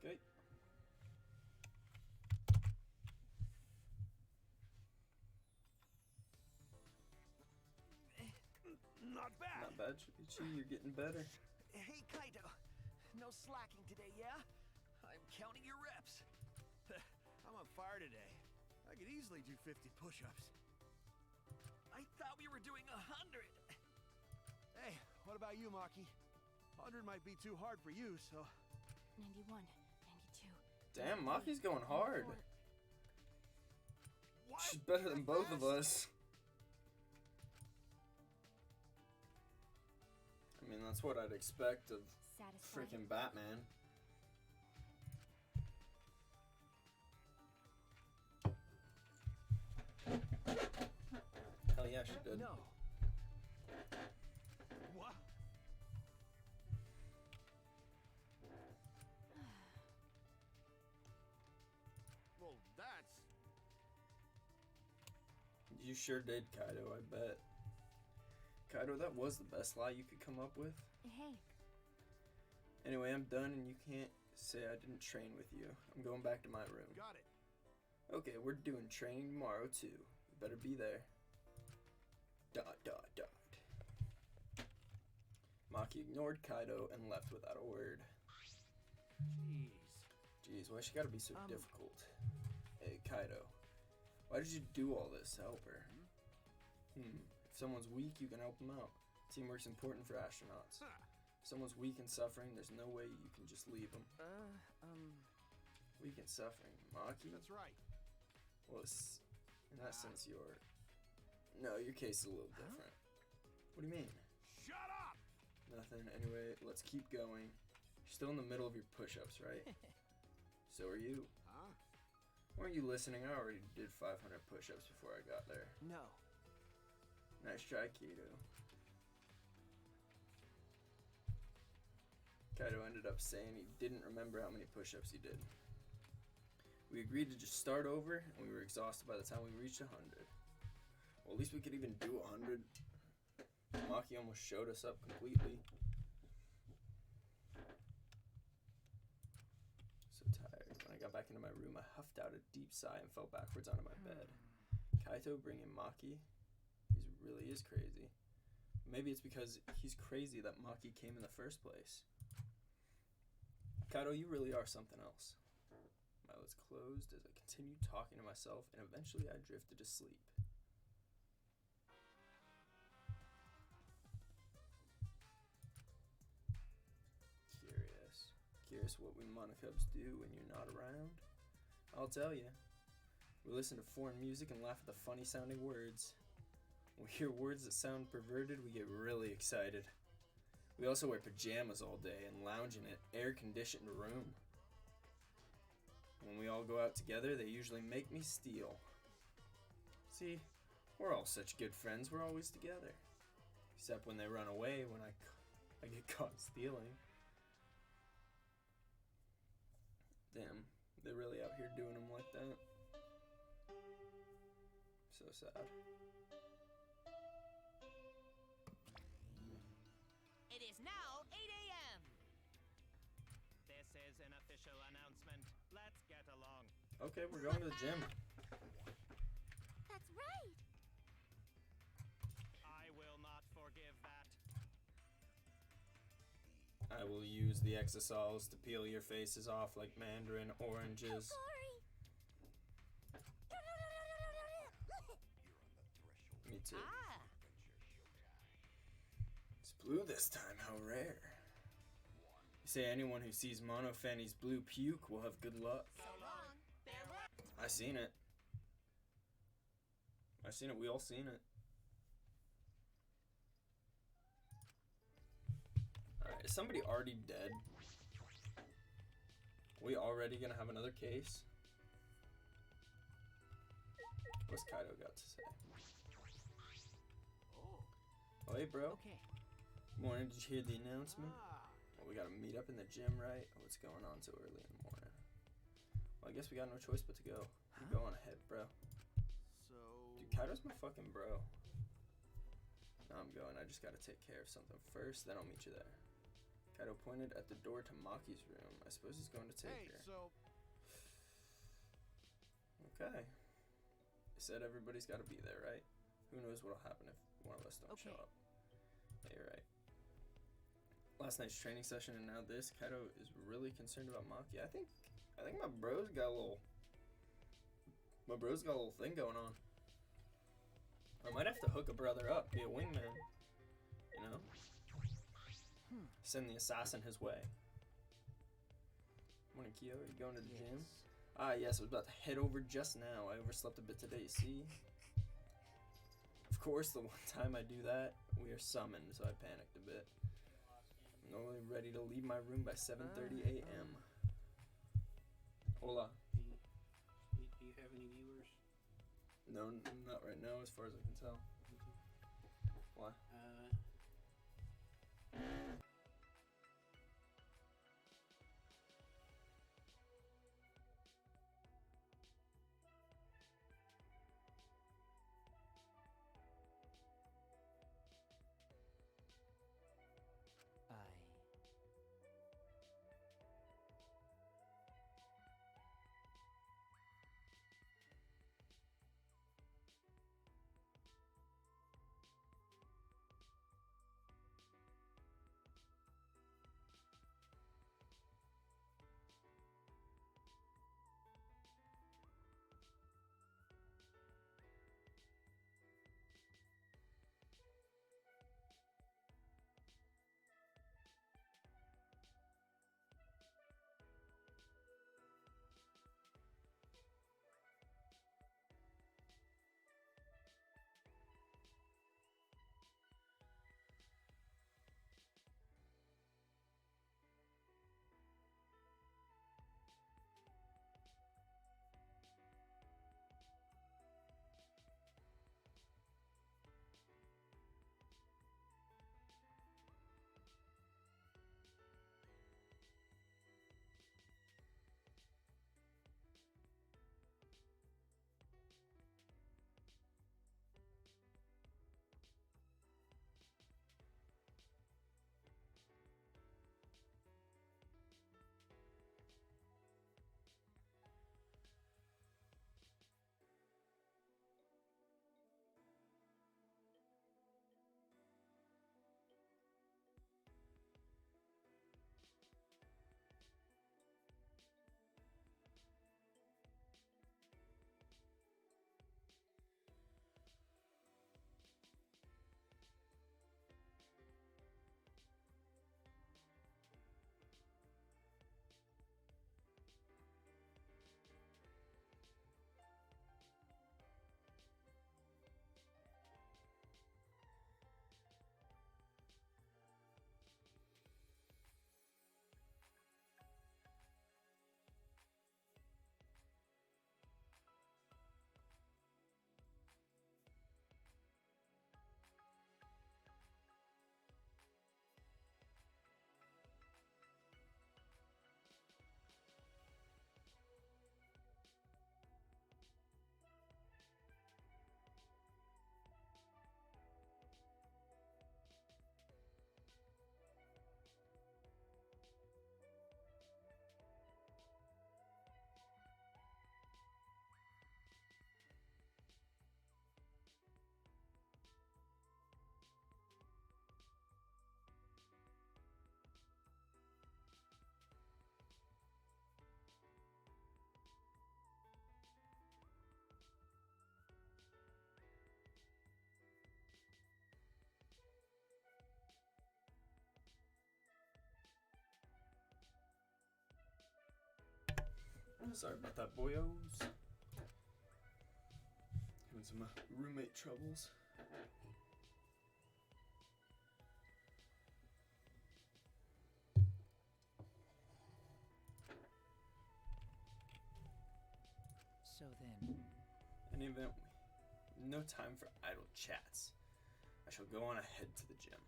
Okay. Not bad. Not bad, Shinichi. You're getting better. Hey, Kaito. No slacking today, yeah? I'm counting your reps. I'm on fire today. I could easily do 50 push-ups. I thought we were doing 100. Hey, what about you, Maki? 100 might be too hard for you, so... 91, 92. Damn, Maki's going hard. What? She's better than both of us. I mean, that's what I'd expect of freaking Batman. Hell yeah, she did. No. What? Well, that's... You sure did, Kaido, I bet. Kaido, that was the best lie you could come up with. Hey. Anyway, I'm done and you can't say I didn't train with you. I'm going back to my room. Got it. Okay, we're doing training tomorrow too. You better be there. ... Maki ignored Kaido and left without a word. Jeez, why she gotta be so difficult? Hey, Kaido. Why did you do all this to help her? If someone's weak, you can help them out. Teamwork's important for astronauts. If someone's weak and suffering, there's no way you can just leave them. Weak and suffering. Maki? That's right. Well, in that sense, you're... No, your case is a little different. What do you mean? Shut up! Nothing. Anyway, let's keep going. You're still in the middle of your push-ups, right? So are you. Huh? Weren't you listening? I already did 500 push-ups before I got there. No. Nice try, Kaido. Kaido ended up saying he didn't remember how many push-ups he did. We agreed to just start over, and we were exhausted by the time we reached 100. Well, at least we could even do 100. Maki almost showed us up completely. So tired. When I got back into my room, I huffed out a deep sigh and fell backwards onto my bed. Kaito bringing Maki? He really is crazy. Maybe it's because he's crazy that Maki came in the first place. Kaito, you really are something else. My eyelids closed as I continued talking to myself, and eventually I drifted to sleep. Curious what we Monocubs do when you're not around? I'll tell you. We listen to foreign music and laugh at the funny sounding words. When we hear words that sound perverted, we get really excited. We also wear pajamas all day and lounge in an air-conditioned room. When we all go out together, they usually make me steal. See, we're all such good friends, we're always together. Except when they run away when I get caught stealing. Damn, they're really out here doing them like that. So sad. It is now 8 a.m. This is an official announcement. Let's get along. Okay, we're going to the gym. That's right. I will not forgive that. I will use the exosols to peel your faces off like mandarin oranges. Me too. Ah, It's blue this time, how rare. You say anyone who sees Mono Fanny's blue puke will have good luck. so long. Farewell. I seen it. We all seen it. Alright, is somebody already dead? We already gonna have another case? What's Kaido got to say? Oh, hey, bro. Okay. Morning, did you hear the announcement? Well, we gotta meet up in the gym, right? What's going on so early in the morning? Well, I guess we got no choice but to go. You go on ahead, bro. So... Dude, Kaido's my fucking bro. No, I'm going. I just gotta take care of something first, then I'll meet you there. Kaido pointed at the door to Maki's room. I suppose he's going to take Hey, her. so Okay. He said everybody's got to be there, right? Who knows what'll happen if one of us don't show up. Yeah, you're right. Last night's training session and now this. Kaido is really concerned about Maki. I think my bro's got a little thing going on. I might have to hook a brother up, be a wingman. You know? Send the assassin his way. Morning, Kyo. Are you going to the gym? Ah, yes, I was about to head over just now. I overslept a bit today, see? Of course, the one time I do that, we are summoned, so I panicked a bit. I'm normally ready to leave my room by 7:30 a.m. Hola. Do you have any viewers? No, not right now, as far as I can tell. Why? Sorry about that, boyos. Having some roommate troubles. So then, In any event, no time for idle chats. I shall go on ahead to the gym.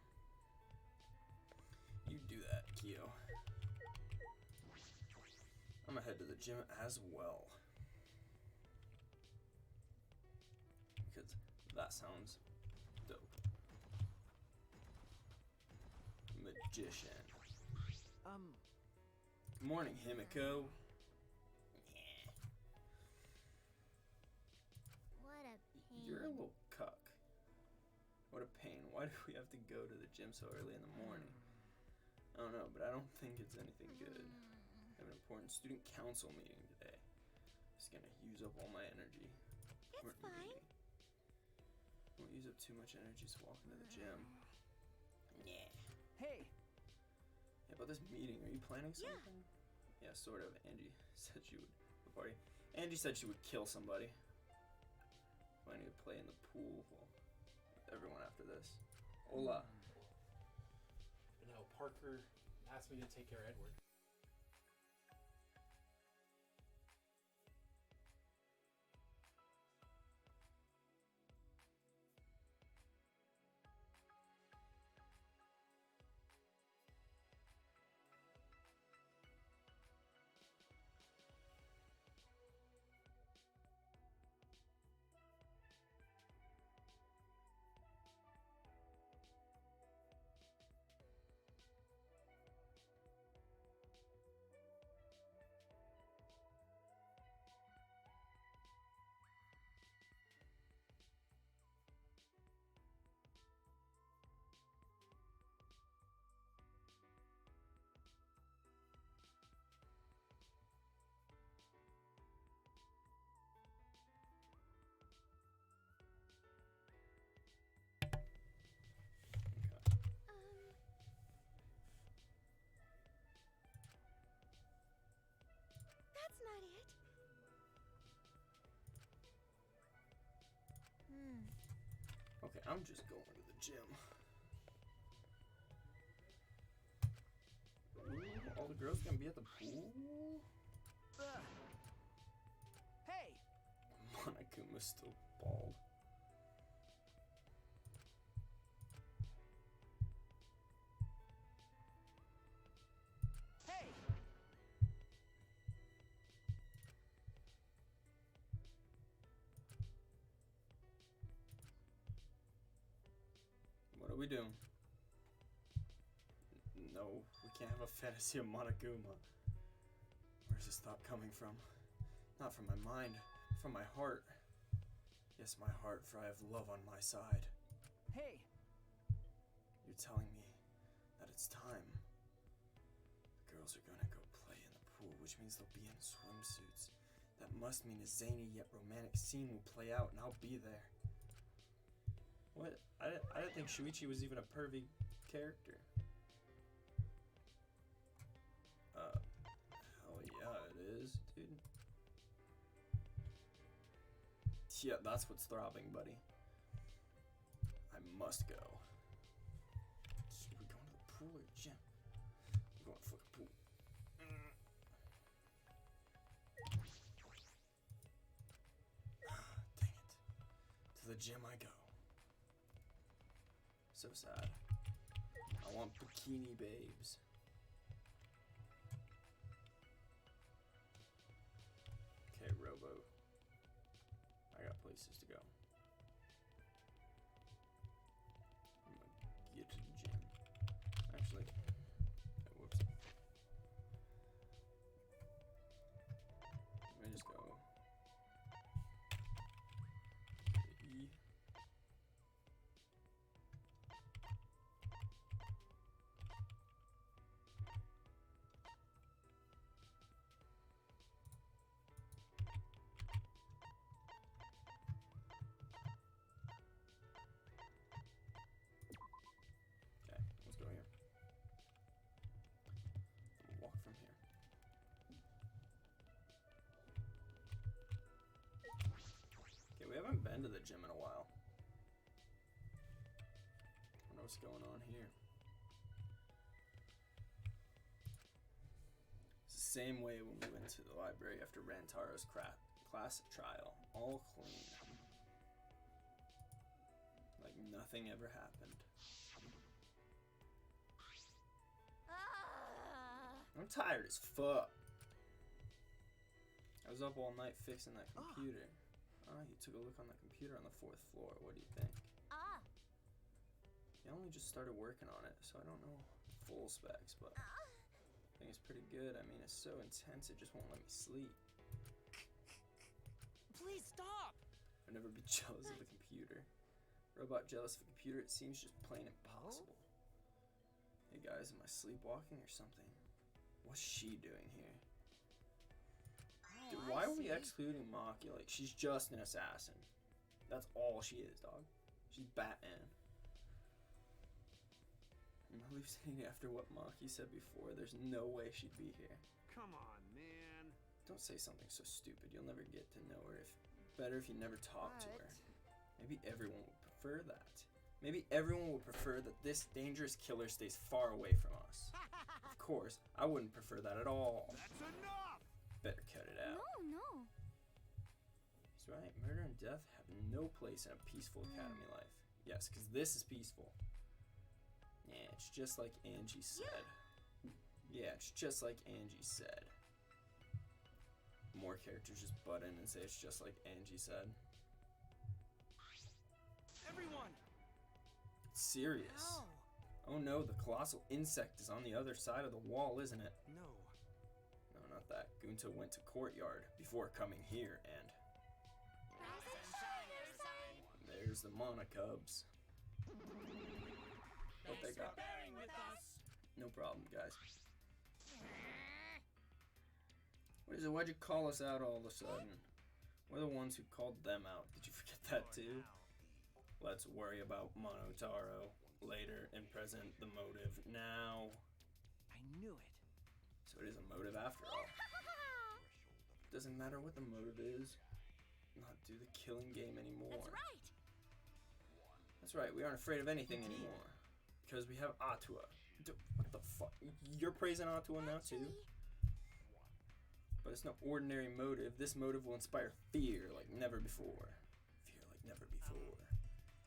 You do that, Kyo. I'm gonna head to the gym as well. Because that sounds dope. Magician. Good morning, Himiko. What a pain. You're a little cuck. What a pain. Why do we have to go to the gym so early in the morning? I don't know, but I don't think it's anything good. I have an important student council meeting today. It's gonna use up all my energy. It's fine. Won't use up too much energy to walk into the gym. Yeah. Hey, Yeah, about this meeting, are you planning something? Yeah, sort of. Angie said she would. The party. Angie said she would kill somebody. Planning to play in the pool with everyone after this. Hola. But no, Parker asked me to take care of Edward. That's not it. Okay, I'm just going to the gym. Ooh, all the girls gonna be at the pool? hey, Monokuma's still bald. hey. What are we doing? No, we can't have a fantasy of Monokuma. Where's this thought coming from? Not from my mind, from my heart. Yes, my heart, for I have love on my side. Hey, You're telling me that it's time. The girls are gonna go play in the pool, which means they'll be in swimsuits. That must mean a zany yet romantic scene will play out, and I'll be there. What? I didn't think Shuichi was even a pervy character. Hell yeah, it is, dude. Yeah, that's what's throbbing, buddy. I must go. So we're going to the pool or gym? We're going to the fucking pool. Dang it. To the gym I go. So sad. I want bikini babes. Okay, rowboat. I got places to go. I'm gonna get to the gym. Actually, whoops. Let me just go. E. Okay, let's go here. We'll walk from here. Okay, we haven't been to the gym in a while. I wonder what's going on here. It's the same way when we went to the library after Rantaro's class trial. All clean. Like nothing ever happened. I'm tired as fuck. I was up all night fixing that computer. Oh, you took a look on the computer on the 4th floor. What do you think? I only just started working on it, so I don't know full specs, but think it's pretty good. I mean, it's so intense it just won't let me sleep. Please stop! I'd never be jealous of a computer. Robot jealous of a computer, it seems just plain impossible. Hey guys, am I sleepwalking or something? What's she doing here? Dude, why are we excluding Maki? Like, she's just an assassin. That's all she is, dog. She's Batman. I'm hallucinating after what Maki said before. There's no way she'd be here. Come on, man. Don't say something so stupid. You'll never get to know her. Better if you never talk to her. Maybe everyone would prefer that. Maybe everyone would prefer that this dangerous killer stays far away from us. Of course, I wouldn't prefer that at all. That's enough! Better cut it out. No. That's right. Murder and death have no place in a peaceful academy life. Yes, because this is peaceful. Yeah, it's just like Angie said. Yeah, it's just like Angie said. More characters just butt in and say it's just like Angie said. Everyone! It's serious. Ow. Oh no, the colossal insect is on the other side of the wall, isn't it? No. No, not that. Gunta went to courtyard before coming here, and there's the Mana Cubs. What they got? No problem, guys. What is it? Why'd you call us out all of a sudden? We're the ones who called them out. Did you forget that too? Let's worry about Monotaro later and present the motive now. I knew it. So it is a motive after all. Doesn't matter what the motive is. Not do the killing game anymore. That's right. That's right. We aren't afraid of anything anymore because we have Atua. What the fuck? You're praising Atua now too? But it's no ordinary motive. This motive will inspire fear like never before. Fear like never before.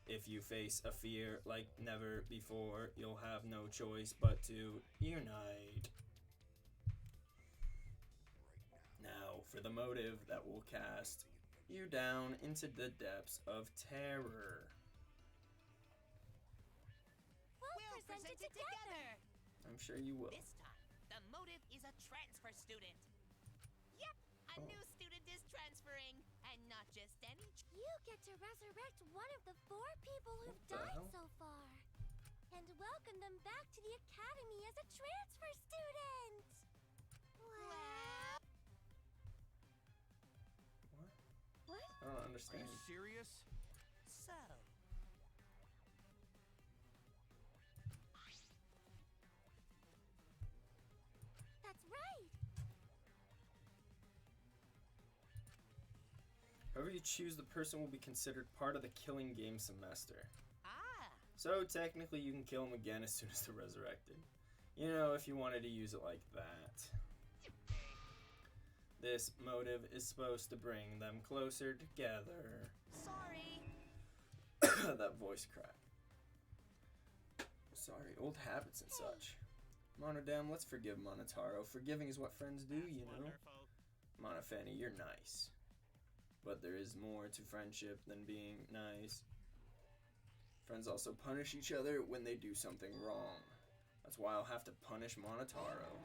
If you face a fear like never before, you'll have no choice but to unite. Now for the motive that will cast you down into the depths of terror. We'll present it together. I'm sure you will. This time, the motive is a transfer student. Yep, a new student is transferring, and not just any. You get to resurrect one of the 4 people who've What the died hell? so far. And welcome them back to the academy as a transfer student. Wow. What? What? I don't Are understand. you serious? So, That's right. Whoever you choose, the person will be considered part of the killing game semester. ah, So technically you can kill them again as soon as they're resurrected. You know, if you wanted to use it like that. This motive is supposed to bring them closer together. sorry. That voice crack. Sorry, old habits and such. Monodam, let's forgive Monotaro. Forgiving is what friends do, you know. Wonderful. Monofani, you're nice. But there is more to friendship than being nice. Friends also punish each other when they do something wrong. That's why I'll have to punish Monotaro.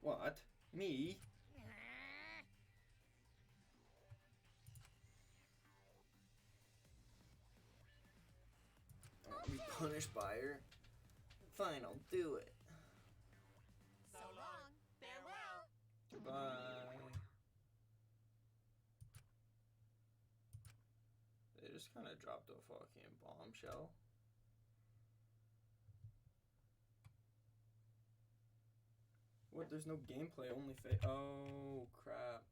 What? Me? I want to be punished by her. Fine, I'll do it. So long. Farewell. Goodbye. They just kind of dropped a fucking bombshell. What? There's no gameplay, only oh, crap.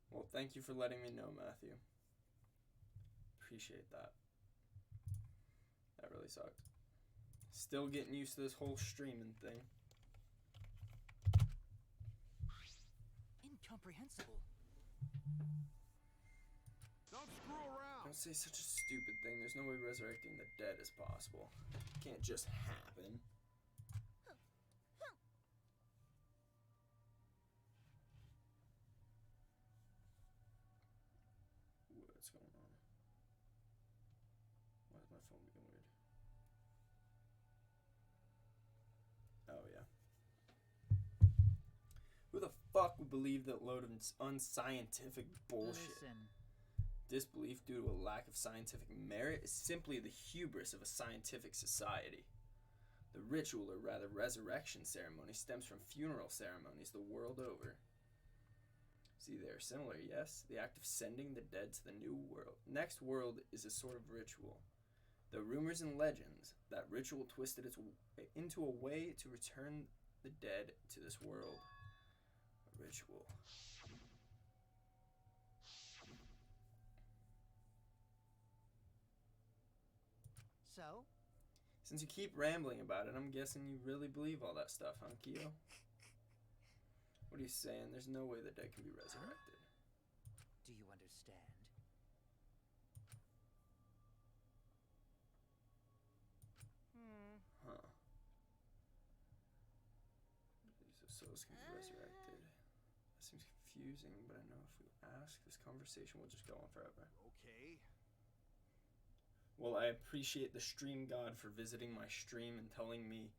Well, thank you for letting me know, Matthew. Appreciate that. That really sucked. Still getting used to this whole streaming thing. Incomprehensible. Don't screw around. Don't say such a stupid thing. There's no way resurrecting the dead is possible. It can't just happen. What's going on? Why is my phone being weird? fuck would believe that load of unscientific bullshit? Listen. Disbelief due to a lack of scientific merit is simply the hubris of a scientific society. The ritual, or rather resurrection ceremony, stems from funeral ceremonies the world over. See, they are similar, yes? The act of sending the dead to the new world. Next world is a sort of ritual. The rumors and legends, that ritual twisted into a way to return the dead to this world. A ritual. So? Since you keep rambling about it, I'm guessing you really believe all that stuff, huh, Kyo? What are you saying? There's no way the dead can be resurrected. Do you understand? Huh. These souls can be resurrected. That seems confusing, but I know if we ask, this conversation will just go on forever. Okay. Well, I appreciate the stream god for visiting my stream and telling me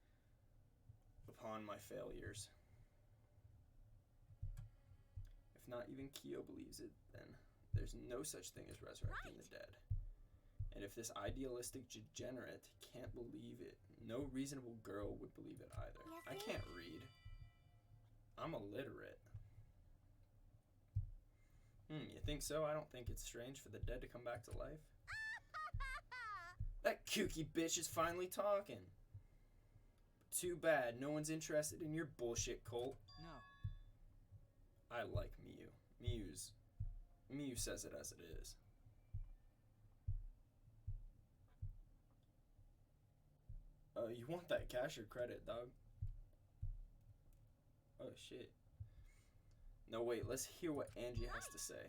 upon my failures. If not even Kyo believes it, then there's no such thing as resurrecting the dead. And if this idealistic degenerate can't believe it, no reasonable girl would believe it either. I can't read. I'm illiterate. You think so? I don't think it's strange for the dead to come back to life. That kooky bitch is finally talking. Too bad, no one's interested in your bullshit cult. No. I like Miu. Miu says it as it is. You want that cash or credit, dog? Oh, shit. No, wait, let's hear what Angie has to say.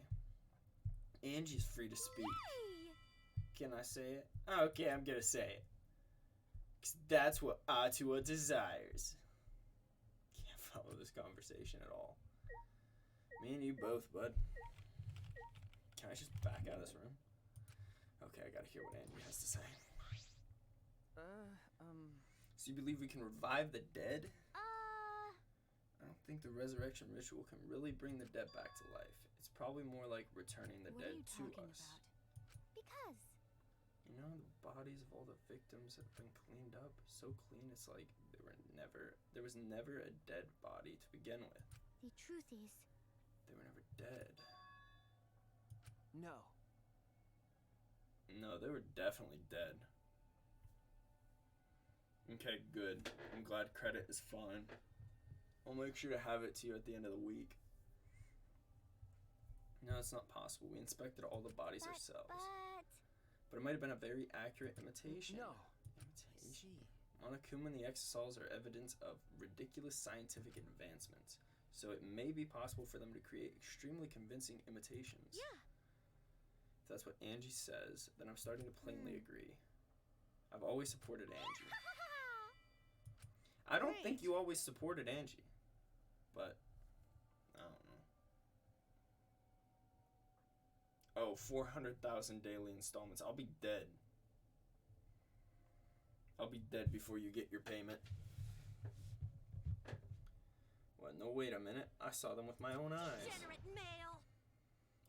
Angie's free to speak. Can I say it? Okay, I'm gonna say it. 'Cause that's what Atua desires. Can't follow this conversation at all. Me and you both, bud. Can I just back out of this room? Okay, I gotta hear what Angie has to say. So you believe we can revive the dead? I don't think the resurrection ritual can really bring the dead back to life. It's probably more like returning the dead to us. Because You know, the bodies of all the victims have been cleaned up so clean it's like there was never a dead body to begin with. the truth is, They were never dead. No. No, they were definitely dead. Okay, good. I'm glad credit is fine. I'll make sure to have it to you at the end of the week. No, it's not possible. We inspected all the bodies ourselves. But it might have been a very accurate imitation. No. Imitation? Monokuma and the Exosols are evidence of ridiculous scientific advancements, so it may be possible for them to create extremely convincing imitations. Yeah. If that's what Angie says, then I'm starting to plainly agree. I've always supported Angie. I don't think you always supported Angie, but I don't know. Oh, 400,000 daily installments. I'll be dead. I'll be dead before you get your payment. What? No, wait a minute. I saw them with my own eyes. Degenerate male.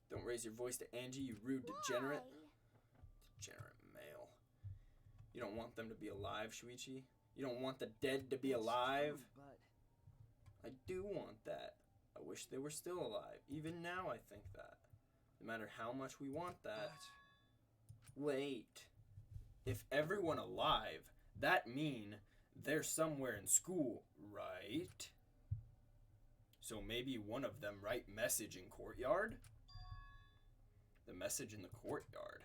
Don't raise your voice to Angie, you rude degenerate. Why? Degenerate male. You don't want them to be alive, Shuichi? You don't want the dead to be alive? But I do want that. I wish they were still alive. Even now I think that. No matter how much we want that. Wait. If everyone alive, that mean they're somewhere in school, right? So maybe one of them write message in courtyard? The message in the courtyard.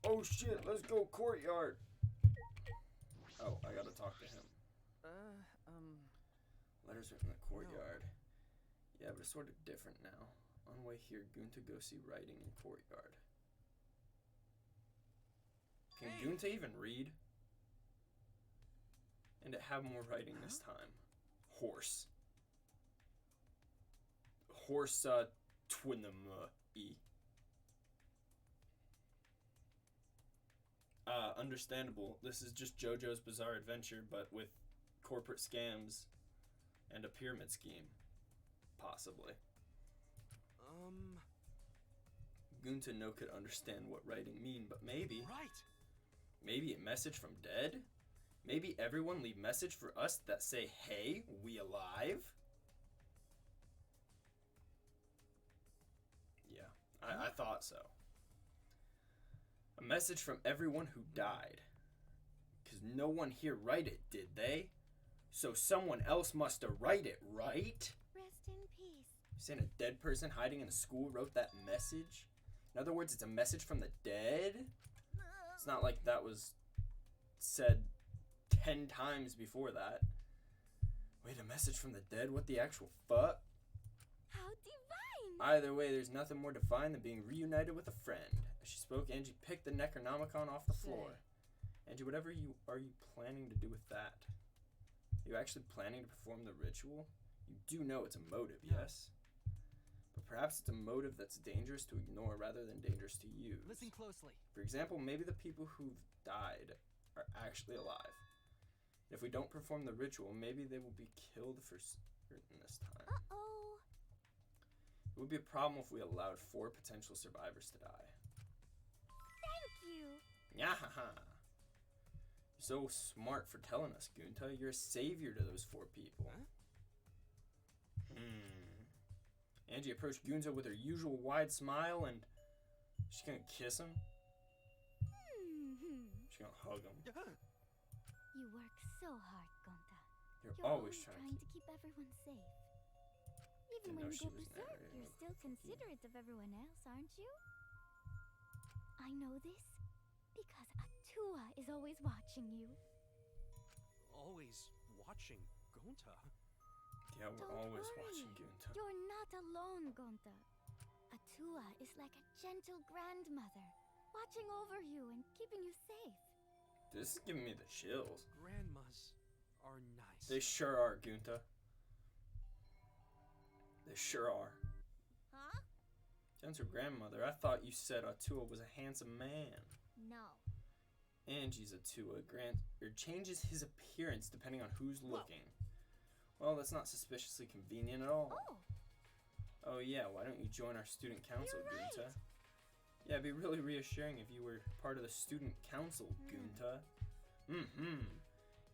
Oh shit, let's go courtyard. Oh, I gotta talk to him. Letters written in the courtyard. Yeah, but it's sort of different now. On the way here, Gunta go see writing in courtyard. Can Gunta even read? And it have more writing this time. Horse. Horse, twinum-e. Understandable. This is just JoJo's Bizarre Adventure, but with corporate scams And a pyramid scheme. Possibly. Gunta no could understand what writing mean, but maybe... Right. Maybe a message from dead? Maybe everyone leave message for us that say, hey, we alive? Yeah, I thought so. A message from everyone who died. Because no one here write it, did they? So someone else must have write it, right? Rest in peace. You saying a dead person hiding in a school wrote that message? In other words, it's a message from the dead? It's not like that was said 10 times before that. Wait, a message from the dead? What the actual fuck? How divine! Either way, there's nothing more divine than being reunited with a friend. As she spoke, Angie picked the Necronomicon off the floor. Angie, whatever are you planning to do with that? Are you actually planning to perform the ritual? You do know it's a motive, yes? But perhaps it's a motive that's dangerous to ignore rather than dangerous to use. Listen closely. For example, maybe the people who've died are actually alive. If we don't perform the ritual, maybe they will be killed for certain this time. Uh-oh. It would be a problem if we allowed 4 potential survivors to die. Thank you. Nyahaha. You're so smart for telling us, Gunta. You're a savior to those 4 people. Huh? Angie approached Gunta with her usual wide smile and she's gonna kiss him. She's gonna hug him. You work so hard, Gonta. You're You're always always trying to keep everyone safe. Didn't Even when know you she go was berserk, narrating you're a still fucking- considerate of everyone else, aren't you? I know this because Atua is always watching you. Always watching Gonta. Yeah, we're Don't always worry. watching Gunta. You're not alone, Gonta. Atua is like a gentle grandmother, watching over you and keeping you safe. This is giving me the chills. Grandmas are nice. They sure are, Gunta. They sure are. Huh? Jen's her grandmother. I thought you said Atua was a handsome man. No. Angie's Atua changes his appearance depending on who's looking. Well, that's not suspiciously convenient at all. Oh, Oh yeah, why don't you join our student council, You're right. Gunta? Yeah, it'd be really reassuring if you were part of the student council, Gunta.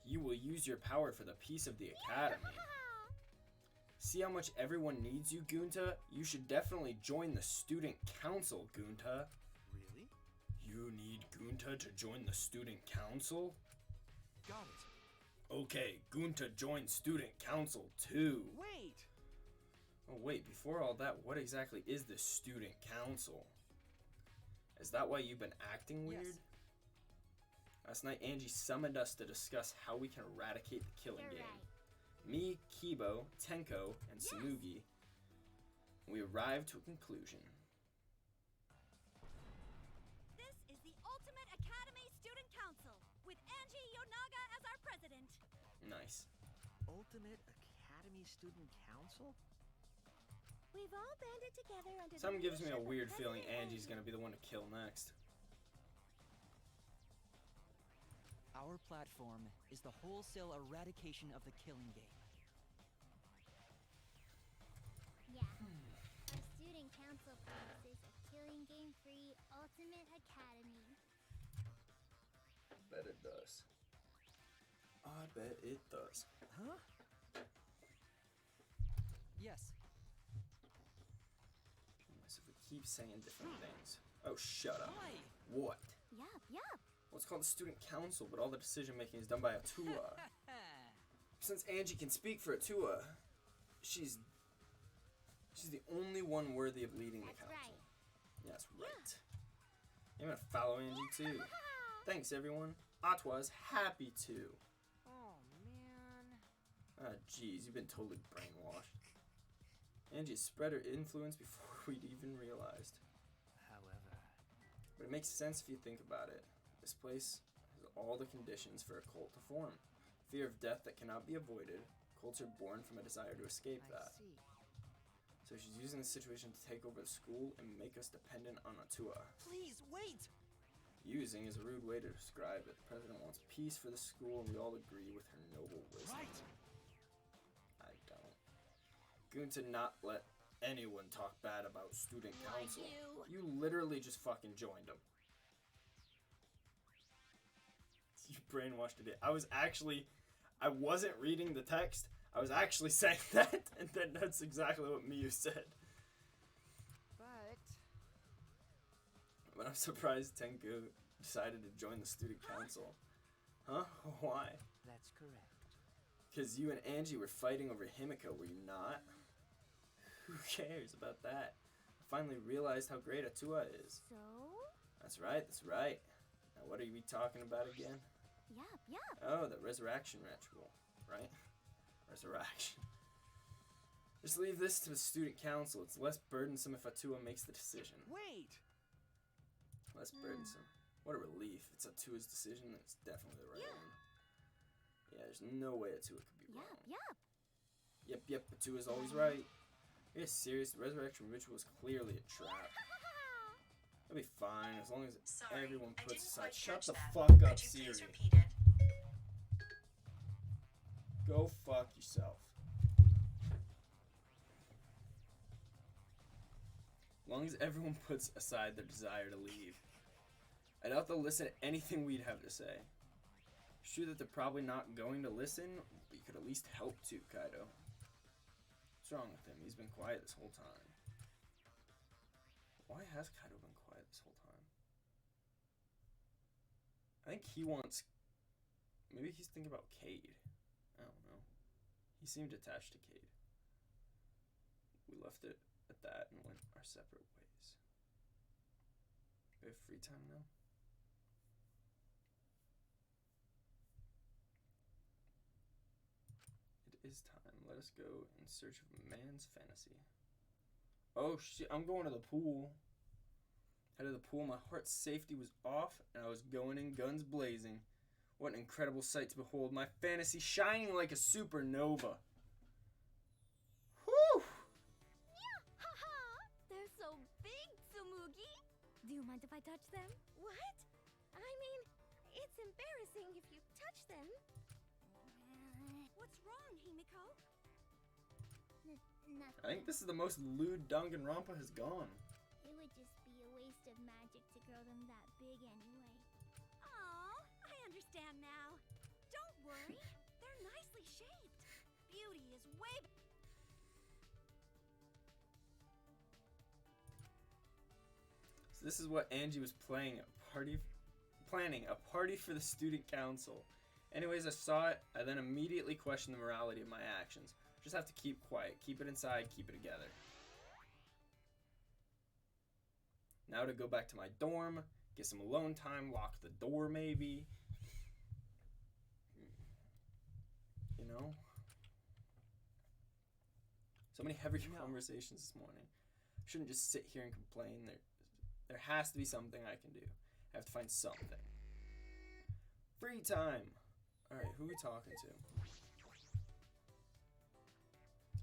You will use your power for the peace of the academy. See how much everyone needs you, Gunta? You should definitely join the student council, Gunta. Really? You need Gunta to join the student council? Got it. Okay, Gunta joined student council too. Wait! Oh wait, before all that, what exactly is the student council? Is that why you've been acting weird? Yes. Last night, Angie summoned us to discuss how we can eradicate the killing you're game. right. Me, Kibo, Tenko, and Samugi. We arrived to a conclusion. This is the Ultimate Academy Student Council, with Angie Yonaga as our president. Nice. Ultimate Academy Student Council? We've all banded together under Something the gives me a leadership of weird feeling President Angie's gonna be the one to kill next. Our platform is the wholesale eradication of the killing game. Yeah. Our student council promises a killing game-free Ultimate Academy. I bet it does. I bet it does. Huh? Yes. So if we keep saying different things. Oh, shut up. Why? What? Yup. Well, it's called the student council, but all the decision making is done by Atua. Since Angie can speak for Atua, she's the only one worthy of leading the That's council. right. That's right. I'm gonna follow Angie too. Thanks, everyone. Atua's happy to. Oh, man. Ah, jeez, you've been totally brainwashed. Angie spread her influence before we'd even realized. However, But it makes sense if you think about it. This place has all the conditions for a cult to form. Fear of death that cannot be avoided. Cults are born from a desire to escape that. see. So she's using the situation to take over the school and make us dependent on Atua. Please, wait! Using is a rude way to describe it. The president wants peace for the school and we all agree with her noble wisdom. right! I don't. going to not let anyone talk bad about student Why council. you? You literally just fucking joined them. You brainwashed it. I wasn't reading the text. I was actually saying that, and then that's exactly what Miyu said. But I'm surprised Tenku decided to join the student council. Huh? Why? That's correct. Because you and Angie were fighting over Himiko, were you not? Who cares about that? I finally realized how great Atua is. So? That's right, that's right. Now what are we talking about again? Yup. Oh, the resurrection ritual, right? Resurrection. Just leave this to the student council. It's less burdensome if Atua makes the decision. Wait! Less burdensome. What a relief. It's Atua's decision. It's definitely the right one. Yeah, there's no way Atua could be wrong. Yep, Atua's always right. Are you serious? The resurrection ritual is clearly a trap. It'll be fine as long as everyone puts aside. Shut the fuck up, Siri. Go fuck yourself. As long as everyone puts aside their desire to leave. I doubt they'll listen to anything we'd have to say. It's true that they're probably not going to listen, but you could at least help to, Kaido. What's wrong with him? He's been quiet this whole time. Why has Kaido been quiet this whole time? I think he wants... Maybe he's thinking about Cade. I don't know. He seemed attached to Cade. We left it at that and went our separate ways. We have free time now? It is time. Let us go in search of man's fantasy. Oh shit, I'm going to the pool. Head of the pool, my heart's safety was off and I was going in guns blazing. What an incredible sight to behold. My fantasy shining like a supernova. Whew! They're so big, Tsumugi. Do you mind if I touch them? What? I mean, it's embarrassing if you touch them. What's wrong, Himiko? Nothing. I think this is the most lewd Danganronpa has gone. It would just be a waste of magic to grow them that big anyway. Aw, I understand now. Don't worry. They're nicely shaped. Beauty is way... So this is what Angie was planning a party for the student council. Anyways, I saw it. I then immediately questioned the morality of my actions. Just have to keep quiet, keep it inside, keep it together. Now to go back to my dorm, get some alone time, lock the door maybe. You know? So many heavy conversations this morning. I shouldn't just sit here and complain. There has to be something I can do. I have to find something. Free time. Alright, who are we talking to?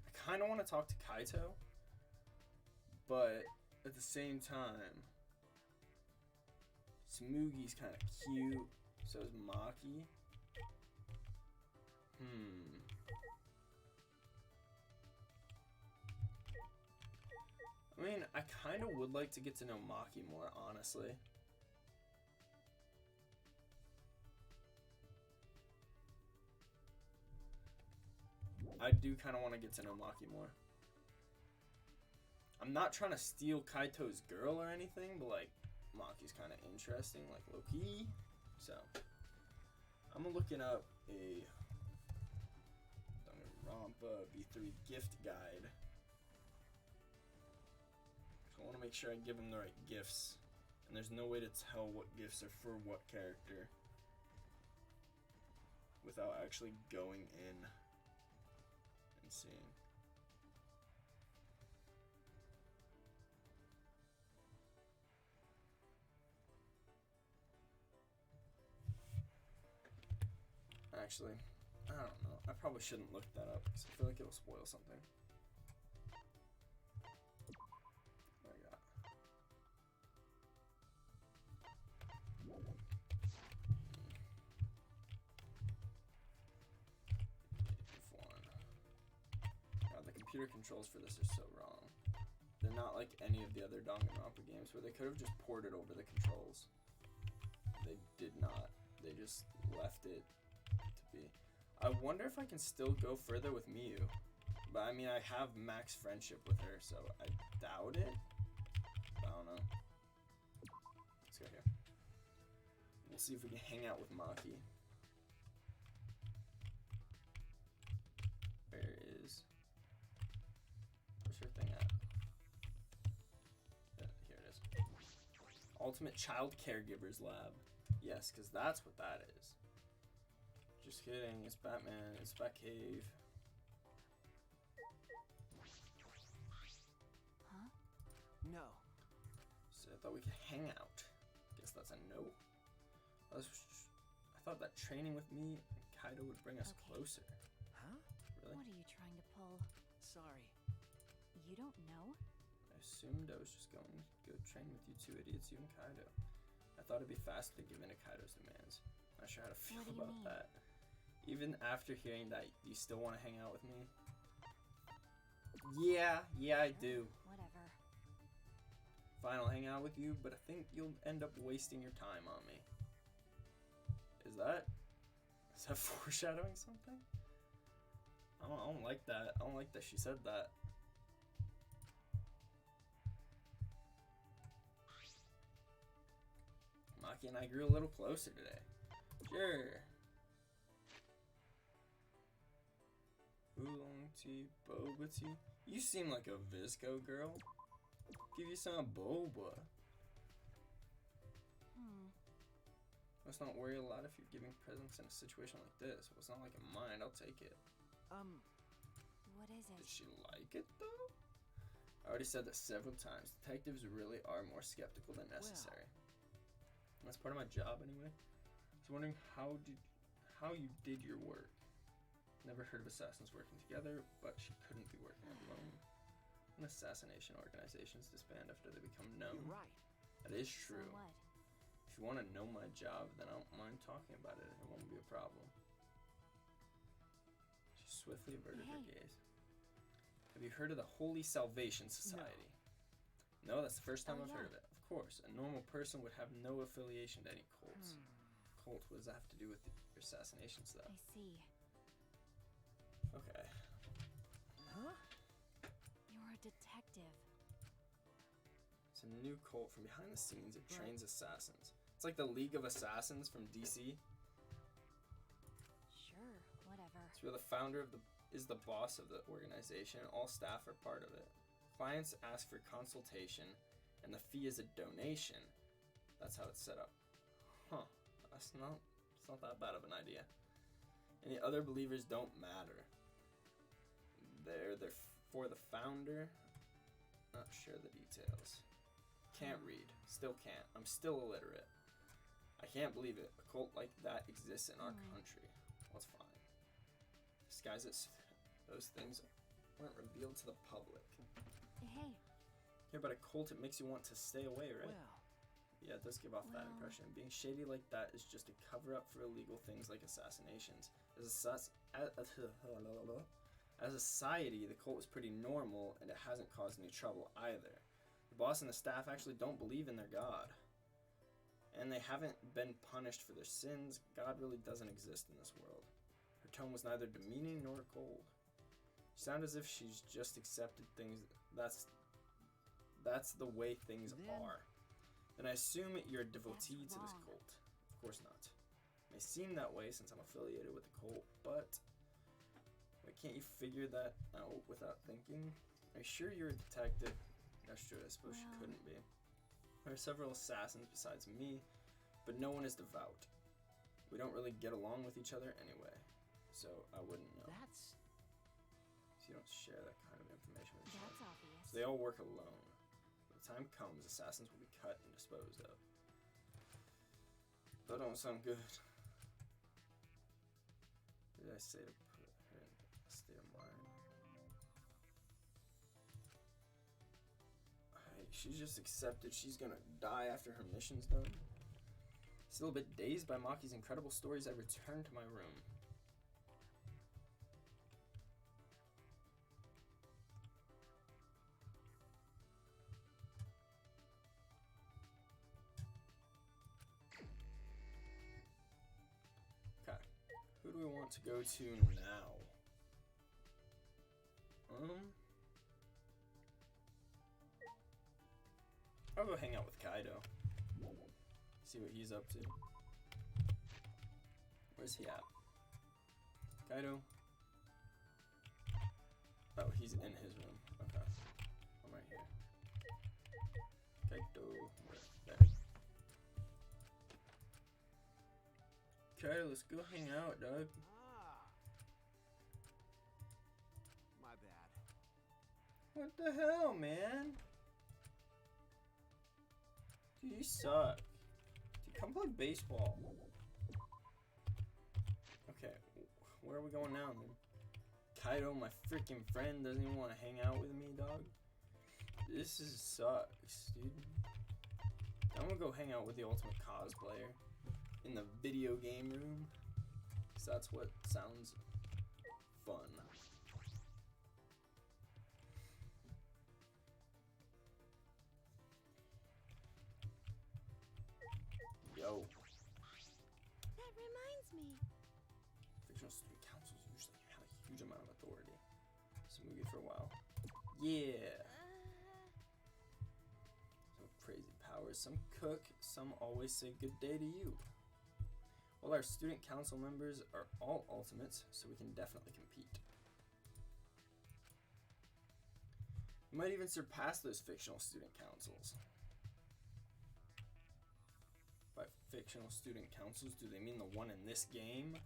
I kind of want to talk to Kaito, but at the same time, Smoogie's kind of cute, so is Maki. I mean, I kind of would like to get to know Maki more, honestly. I do kind of want to get to know Maki more. I'm not trying to steal Kaito's girl or anything, but like, Maki's kind of interesting, like low-key. So, I'm looking up a Danganronpa V3 gift guide. So I want to make sure I give him the right gifts. And there's no way to tell what gifts are for what character without actually going in and seeing. Actually, I don't know. I probably shouldn't look that up because I feel like it'll spoil something. What I got? God, the computer controls for this are so wrong. They're not like any of the other Danganronpa games where they could have just ported over the controls. They did not. They just left it to be. I wonder if I can still go further with Miyu. But I mean, I have max friendship with her, so I doubt it. I don't know. Let's go here. We'll see if we can hang out with Maki. Where's her thing at? Yeah, here it is. Ultimate Child Caregivers Lab. Yes, because that's what that is. Just kidding. It's Batman. It's Batcave. Huh? No. So I thought we could hang out. Guess that's a no. I thought that training with me and Kaido would bring us closer. Huh? Really? What are you trying to pull? Sorry. You don't know? I assumed I was just going to go train with you two idiots, you and Kaido. I thought it'd be faster to give in to Kaido's demands. Not sure how to feel What do you about mean? that. Even after hearing that, you still want to hang out with me? Yeah, I do. Whatever. Fine, I'll hang out with you, but I think you'll end up wasting your time on me. Is that foreshadowing something? I don't like that. I don't like that she said that. Maki and I grew a little closer today. Sure. Oolong tea, boba tea. You seem like a Visco girl. Give you some boba. Let's not worry a lot if you're giving presents in a situation like this. Well, it's not like a mine. I'll take it. What is it? Did she like it though? I already said that several times. Detectives really are more skeptical than necessary. That's part of my job anyway. I was wondering how you did your work. Never heard of assassins working together, but she couldn't be working alone. And assassination organizations disband after they become known. You're right. That is true. So what? If you want to know my job, then I don't mind talking about it. It won't be a problem. She swiftly averted her gaze. Have you heard of the Holy Salvation Society? No, that's the first time I've heard of it. Of course, a normal person would have no affiliation to any cults. Cult, what does that have to do with your assassination stuff? I see. Okay. Huh? You're a detective. It's a new cult from behind the scenes. It trains assassins. It's like the League of Assassins from DC. Sure, whatever. It's where the founder is the boss of the organization, and all staff are part of it. Clients ask for consultation, and the fee is a donation. That's how it's set up. Huh. It's not that bad of an idea. And the other believers don't matter. They're for the founder. Not sure the details. Can't read. Still can't. I'm still illiterate. I can't believe it. A cult like that exists in our country. Well, it's fine. Disguises. Those things weren't revealed to the public. Hey. Hear about a cult, it makes you want to stay away, right? Well, Yeah, it does give off that impression. Being shady like that is just a cover-up for illegal things like assassinations. As a society, the cult is pretty normal, and it hasn't caused any trouble either. The boss and the staff actually don't believe in their god. And they haven't been punished for their sins. God really doesn't exist in this world. Her tone was neither demeaning nor cold. She sounded as if she's just accepted things. That's the way things are. Then I assume you're a devotee to this cult. Of course not. It may seem that way since I'm affiliated with the cult, but why can't you figure that out without thinking? Are you sure you're a detective? That's true, I suppose she couldn't be. There are several assassins besides me, but no one is devout. We don't really get along with each other anyway, so I wouldn't know. So you don't share that kind of information with each other. That's obvious. So they all work alone. When the time comes, assassins will be cut and disposed of. That don't sound good. What did I say to put her in a state of mind? She's just accepted she's gonna die after her mission's done. Still a bit dazed by Maki's incredible stories, I return to my room. do we want to go to now? I'll go hang out with Kaido. See what he's up to. Where's he at? Kaido? Oh, he's in his room. Okay. I'm right here. Kaido. There. Kaido, let's go hang out, dog. Ah. My bad. What the hell, man? Dude, you suck. Dude, come play baseball. Okay, where are we going now, then? Kaido, my freaking friend, doesn't even want to hang out with me, dog. This sucks, dude. I'm gonna go hang out with the ultimate cosplayer in the video game room, because that's what sounds fun. Yo. That reminds me. Fictional student councils usually have a huge amount of authority. Smoothie for a while. Yeah. Some crazy powers. Some cook, some always say good day to you. Well, our student council members are all ultimates, so we can definitely compete. We might even surpass those fictional student councils. By fictional student councils, do they mean the one in this game?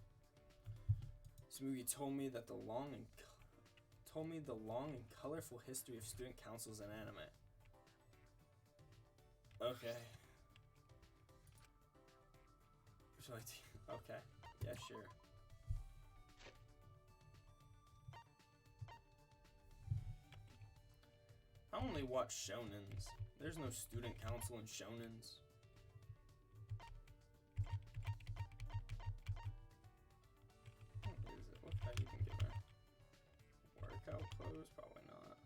Smoogie told me that the long and colorful history of student councils in anime. Okay. Okay. Yeah, sure. I only watch shonens. There's no student council in shonens. What is it? What can you even give her? Workout clothes? Probably not.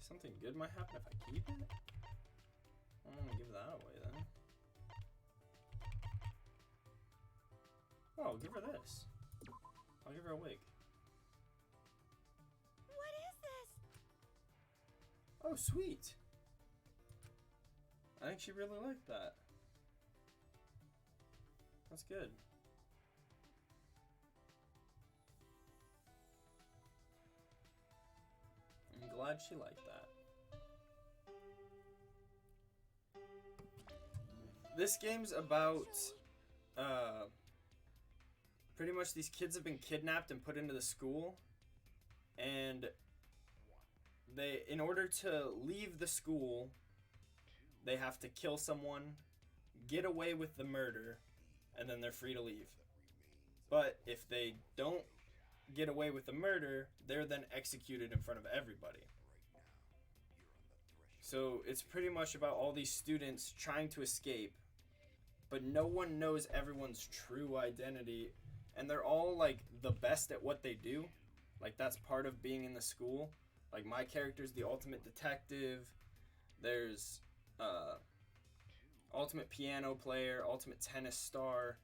Something good might happen if I keep it? I don't want to give that away then. Oh, I'll give her this. I'll give her a wig. What is this? Oh, sweet. I think she really liked that. That's good. I'm glad she liked that. This game's about pretty much these kids have been kidnapped and put into the school, and they, in order to leave the school, they have to kill someone, get away with the murder, and then they're free to leave. But if they don't get away with the murder, they're then executed in front of everybody. So it's pretty much about all these students trying to escape, but no one knows everyone's true identity, and they're all like the best at what they do. Like that's part of being in the school. Like my character's the ultimate detective. There's ultimate piano player, ultimate tennis star.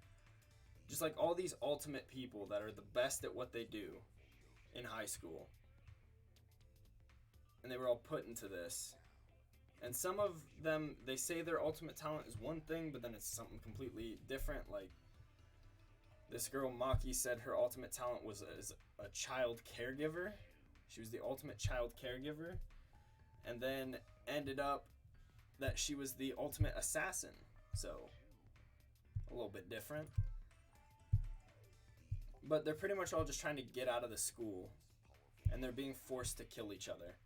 Just like all these ultimate people that are the best at what they do in high school. And they were all put into this. And some of them, they say their ultimate talent is one thing, but then it's something completely different. Like this girl, Maki, said her ultimate talent was as a child caregiver. She was the ultimate child caregiver. And then ended up that she was the ultimate assassin. So, a little bit different. But they're pretty much all just trying to get out of the school. And they're being forced to kill each other.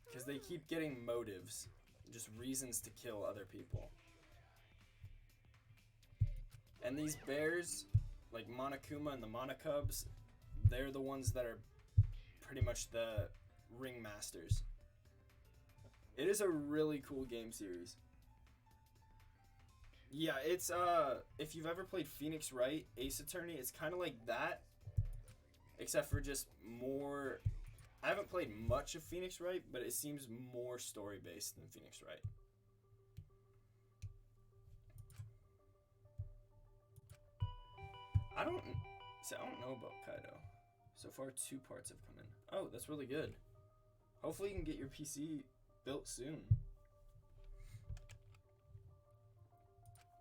Because they keep getting motives. just reasons to kill other people. And these bears, like Monokuma and the Monokubs, they're the ones that are pretty much the ringmasters. It is a really cool game series. Yeah, it's if you've ever played Phoenix Wright Ace Attorney, it's kind of like that, except for just more. I haven't played much of Phoenix Wright, but it seems more story based than Phoenix Wright. I don't know about Kaido. So far, 2 parts have come in. Oh, that's really good. Hopefully you can get your PC built soon.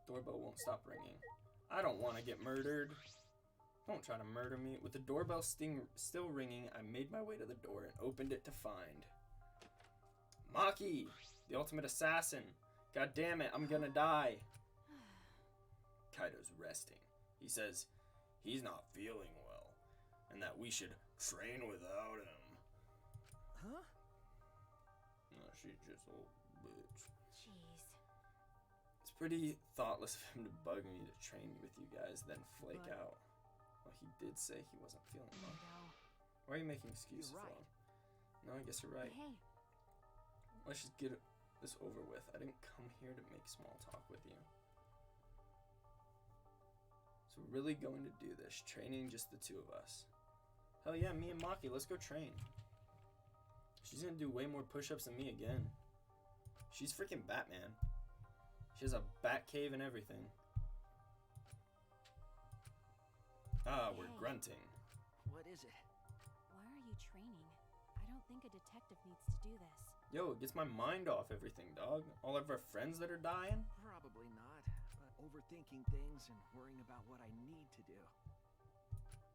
Doorbell won't stop ringing. I don't want to get murdered. Don't try to murder me. With the doorbell still ringing, I made my way to the door and opened it to find Maki, the ultimate assassin. God damn it, I'm gonna die. Kaido's resting. He says he's not feeling well and that we should train without him. Huh? No, she's just a little bitch. Jeez. It's pretty thoughtless of him to bug me to train with you guys, then flake But- out. Well, he did say he wasn't feeling well. Kaido. Why are you making excuses You're for right. him? No, I guess you're right. Hey, Let's just get this over with. I didn't come here to make small talk with you. So we're really going to do this, training just the 2 of us. Hell yeah, me and Maki, let's go train. She's gonna do way more push-ups than me again. She's freaking Batman. She has a bat cave and everything. Ah, we're Hey. grunting. What is it? why are you training? I don't think a detective needs to do this. Yo, it gets my mind off everything, dog. All of our friends that are dying. Probably not. Overthinking things and worrying about what I need to do.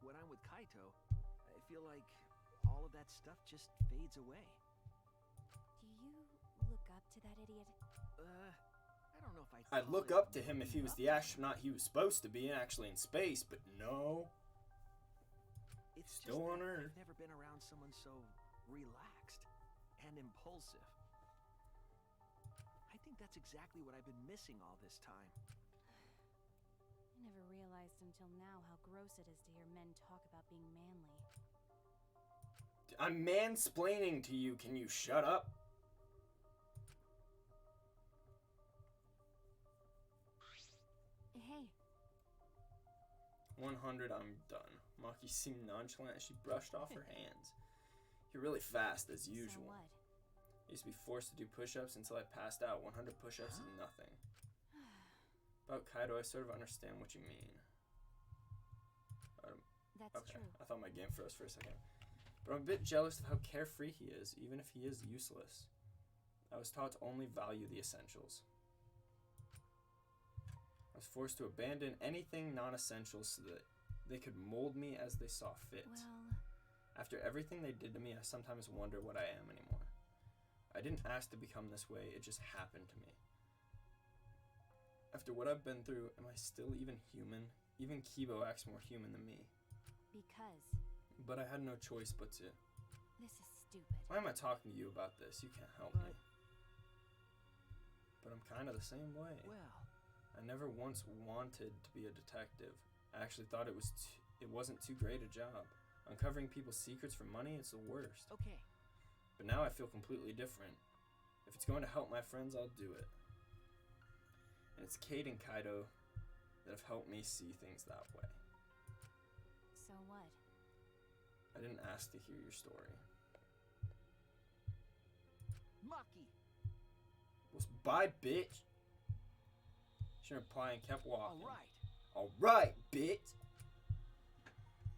When I'm with Kaito, I feel like all of that stuff just fades away. Do you look up to that idiot? I don't know if I'd look up to him if he was the astronaut he was supposed to be and actually in space, but no. It's still just on that Earth. I've never been around someone so relaxed and impulsive. I think that's exactly what I've been missing all this time. I never realized until now how gross it is to hear men talk about being manly. I'm mansplaining to you. Can you shut up? Hey, 100, I'm done. Maki seemed nonchalant as she brushed off her hands. You're really fast, as usual. so what? I used to be forced to do push-ups until I passed out. 100 push-ups is nothing. About Kaido, I sort of understand what you mean. That's Okay, true. I thought my game froze for a second. But I'm a bit jealous of how carefree he is, even if he is useless. I was taught to only value the essentials. I was forced to abandon anything non-essential so that they could mold me as they saw fit. Well, After everything they did to me, I sometimes wonder what I am anymore. I didn't ask to become this way, it just happened to me. After what I've been through, am I still even human? Even Kibo acts more human than me. because But I had no choice but to. this is stupid. Why am I talking to you about this? You can't help me. But I'm kind of the same way. Well, I never once wanted to be a detective. I actually thought it wasn't too great a job. Uncovering people's secrets for money, it's the worst. okay. But now I feel completely different. If it's going to help my friends, I'll do it. And it's Kate and Kaido that have helped me see things that way. So what? I didn't ask to hear your story. Maki! Was bye, bitch. She didn't reply and kept walking. Alright. Alright, bitch.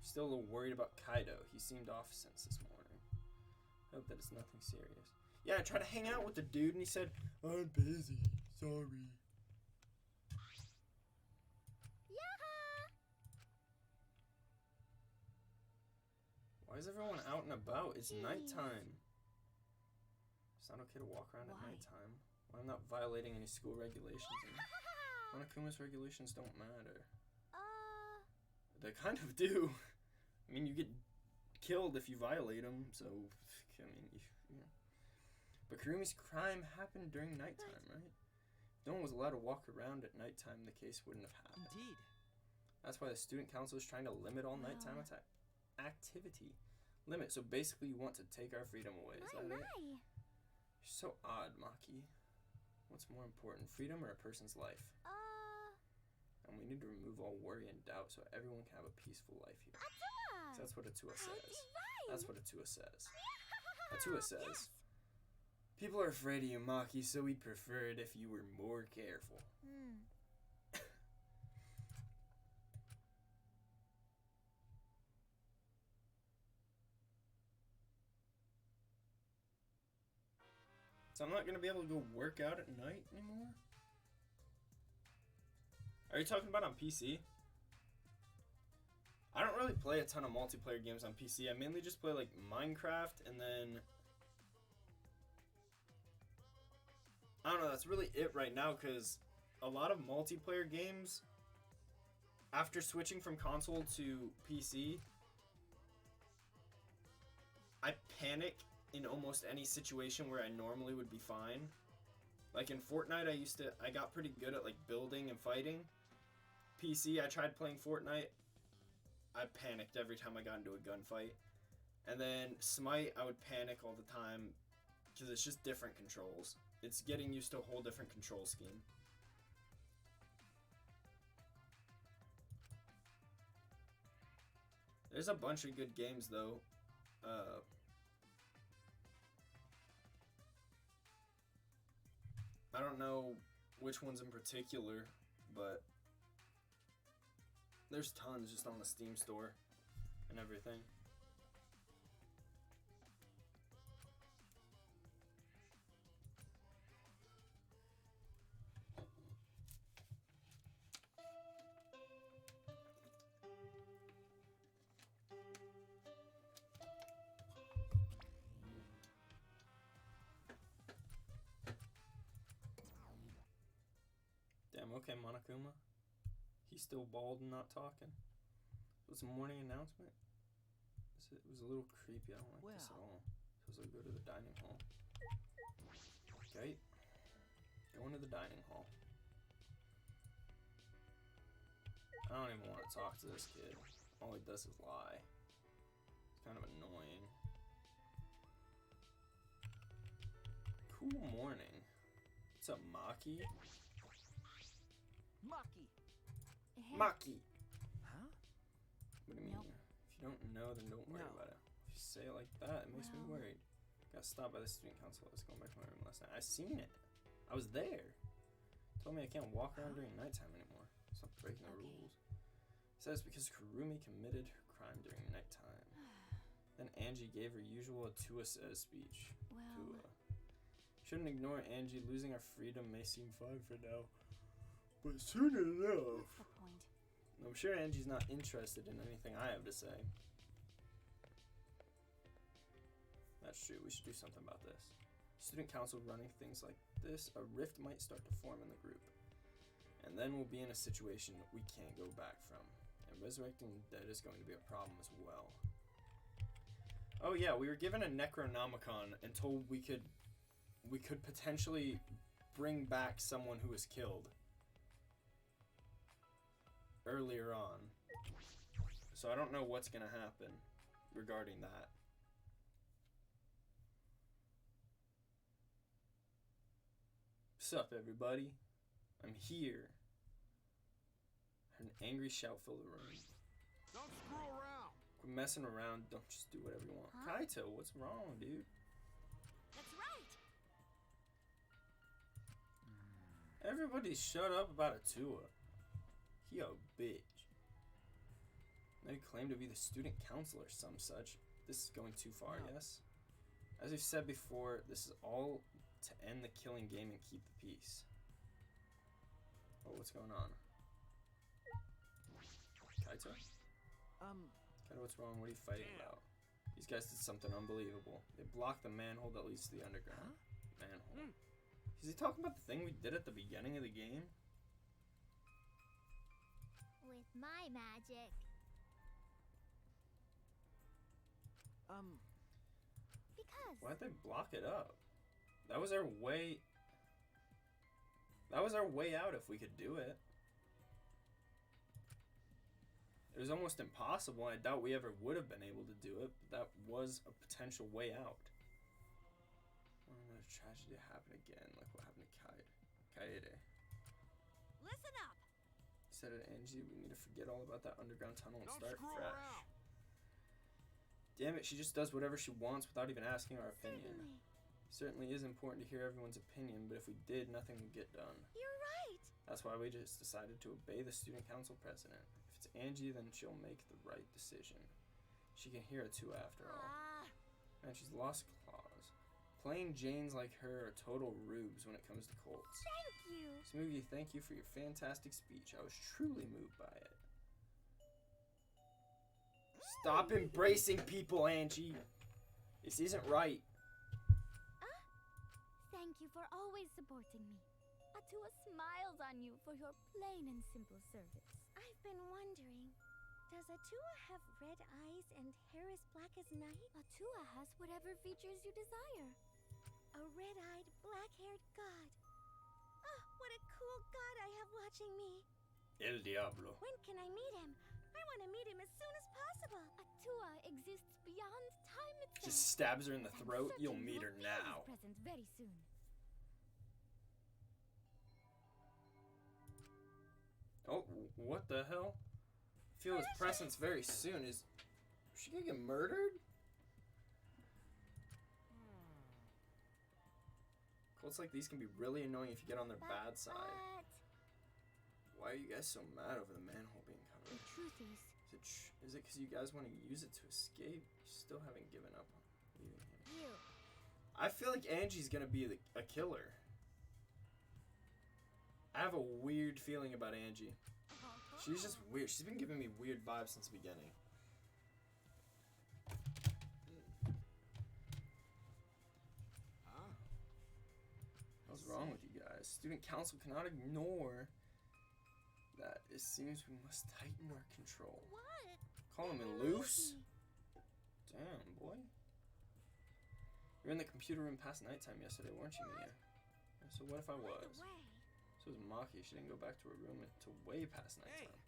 Still a little worried about Kaido. He seemed off since this morning. Hope that it's nothing serious. Yeah, I tried to hang out with the dude and he said, I'm busy. Sorry. Yaha! Why is everyone out and about? It's Jeez. nighttime. It's not okay to walk around at Why? nighttime. Well, I'm not violating any school regulations. And Monokuma's regulations don't matter. They kind of do. I mean, you get killed if you violate them, so, I mean, But Kurumi's crime happened during nighttime, right? If no one was allowed to walk around at nighttime, the case wouldn't have happened. Indeed. That's why the student council is trying to limit all nighttime activity. Limit, so basically you want to take our freedom away, is that it? You're so odd, Maki. What's more important, freedom or a person's life? And we need to remove all worry and doubt so everyone can have a peaceful life here. So that's what Atua says. That's what Atua says. Atua says, people are afraid of you, Maki, so we'd prefer it if you were more careful. So I'm not going to be able to go work out at night anymore? Are you talking about on PC? I don't really play a ton of multiplayer games on PC. I mainly just play like Minecraft and then... I don't know, that's really it right now because a lot of multiplayer games, after switching from console to PC, I panic in almost any situation where I normally would be fine. Like in Fortnite, I got pretty good at like building and fighting. PC, I tried playing Fortnite. I panicked every time I got into a gunfight. And then Smite, I would panic all the time because it's just different controls. It's getting used to a whole different control scheme. There's a bunch of good games though. I don't know which ones in particular, but there's tons just on the Steam store and everything. Damn, okay, Monokuma. He's still bald and not talking. It was a morning announcement. It was a little creepy. I don't like this at all. So I go to the dining hall. Okay. Going to the dining hall. I don't even want to talk to this kid. All he does is lie. It's kind of annoying. Cool morning. What's up, Maki? Maki. Maki! Huh? What do you mean? Nope. If you don't know, then don't worry about it. If you say it like that, it makes me worried. Got stopped by the student council. I was going back to my room last night. I seen it. I was there. Told me I can't walk around during nighttime anymore. Stop breaking the rules. He says because Kurumi committed her crime during nighttime. Then Angie gave her usual Atua says speech. Atua. Shouldn't ignore Angie. Losing our freedom may seem fine for now, but soon enough. What's the point? I'm sure Angie's not interested in anything I have to say. That's true. We should do something about this. Student council running things like this, a rift might start to form in the group. And then we'll be in a situation that we can't go back from. And resurrecting the dead is going to be a problem as well. Oh yeah, we were given a Necronomicon and told we could potentially bring back someone who was killed earlier on. So I don't know what's gonna happen regarding that. Sup, everybody? I'm here. An angry shout filled the room. Don't screw around. Quit messing around. Don't just do whatever you want. Kaito, what's wrong, dude? That's right. Everybody shut up about Atua. He a bitch. They claim to be the student council or some such. This is going too far, yes? As we've said before, this is all to end the killing game and keep the peace. Oh, what's going on? Kaito? Kaito, what's wrong? What are you fighting about? These guys did something unbelievable. They blocked the manhole that leads to the underground. Manhole. Is he talking about the thing we did at the beginning of the game? With my magic. Because Why'd they block it up? That was our way. That was our way out if we could do it. It was almost impossible, and I doubt we ever would have been able to do it, but that was a potential way out. Another tragedy happened again, like what happened to Kaede. Listen up. Said it, Angie, we need to forget all about that underground tunnel and Don't start screw fresh. around. Damn it, she just does whatever she wants without even asking our opinion. Certainly. Certainly is important to hear everyone's opinion, but if we did, nothing would get done. You're right. That's why we just decided to obey the student council president. If it's Angie, then she'll make the right decision. She can hear it too, after all. Ah, And she's lost claws. Plain Janes like her are total rubes when it comes to Colts. thank you. Smoogie, thank you for your fantastic speech. I was truly moved by it. Stop embracing people, Angie. This isn't right. Thank you for always supporting me. Atua smiles on you for your plain and simple service. I've been wondering, does Atua have red eyes and hair as black as night? Atua has whatever features you desire. A red-eyed, black-haired god. Oh, what a cool god I have watching me. El Diablo. When can I meet him? I want to meet him as soon as possible. Atua exists beyond time itself. Just stabs her in the And throat. certain You'll meet her will feel his now. presence very soon. Oh, what the hell? Feel his presence very soon. Is she gonna get murdered? Colts like these can be really annoying if you get on their bad side. Why are you guys so mad over the manhole being The covered? truth is, Is it because you guys want to use it to escape? You still haven't given up on leaving here. you. I feel like Angie's gonna be a killer. I have a weird feeling about Angie. She's just weird. She's been giving me weird vibes since the beginning. Huh? What's wrong with you guys? Student council cannot ignore that. It seems we must tighten our control. What? Call him Release loose? me. Damn, boy. You were in the computer room past nighttime yesterday, weren't you, Mia? So what if I By the was? way, So was Maki. She didn't go back to her room until way past nighttime.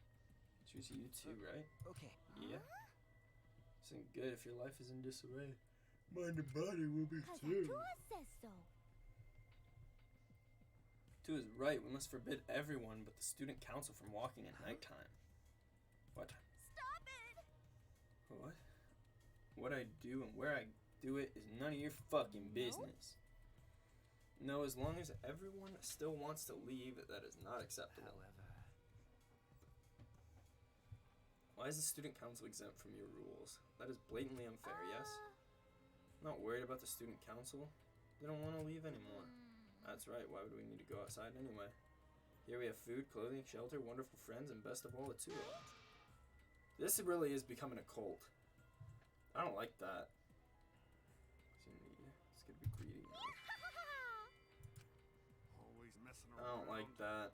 She was you too, right? Okay. Yeah. This isn't good if your life is in disarray. Mind and body will be 'cause too. Atua says so. Tu is right. We must forbid everyone but the student council from walking at nighttime. What? Stop it! What? What I do and where I do it is none of your fucking business. No, as long as everyone still wants to leave, that is not acceptable. Why is the student council exempt from your rules? That is blatantly unfair, yes? I'm not worried about the student council. They don't want to leave anymore. That's right, why would we need to go outside anyway? Here we have food, clothing, shelter, wonderful friends, and best of all, a tour. This really is becoming a cult. I don't like that. It's gonna be greedy. Always messing I around. don't like that.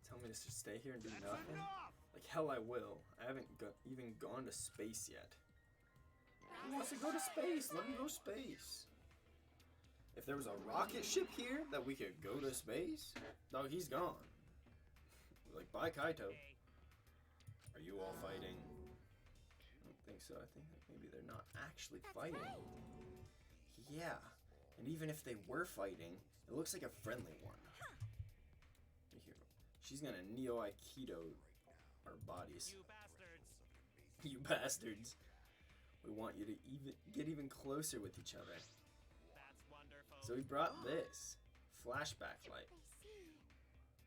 Tell me to just stay here and do That's nothing? enough! Like hell I will. I haven't even gone to space yet. He wants to go to space. Let him go space. If there was a rocket ship here that we could go to space, dog, he's gone. Like, bye, Kaito. Are you all fighting? I don't think so. I think that maybe they're not actually fighting. Yeah. And even if they were fighting, it looks like a friendly one. Here. She's gonna Neo Aikido our bodies. You bastards! You bastards. We want you to get even closer with each other. That's wonderful. So we brought this flashback light. I see.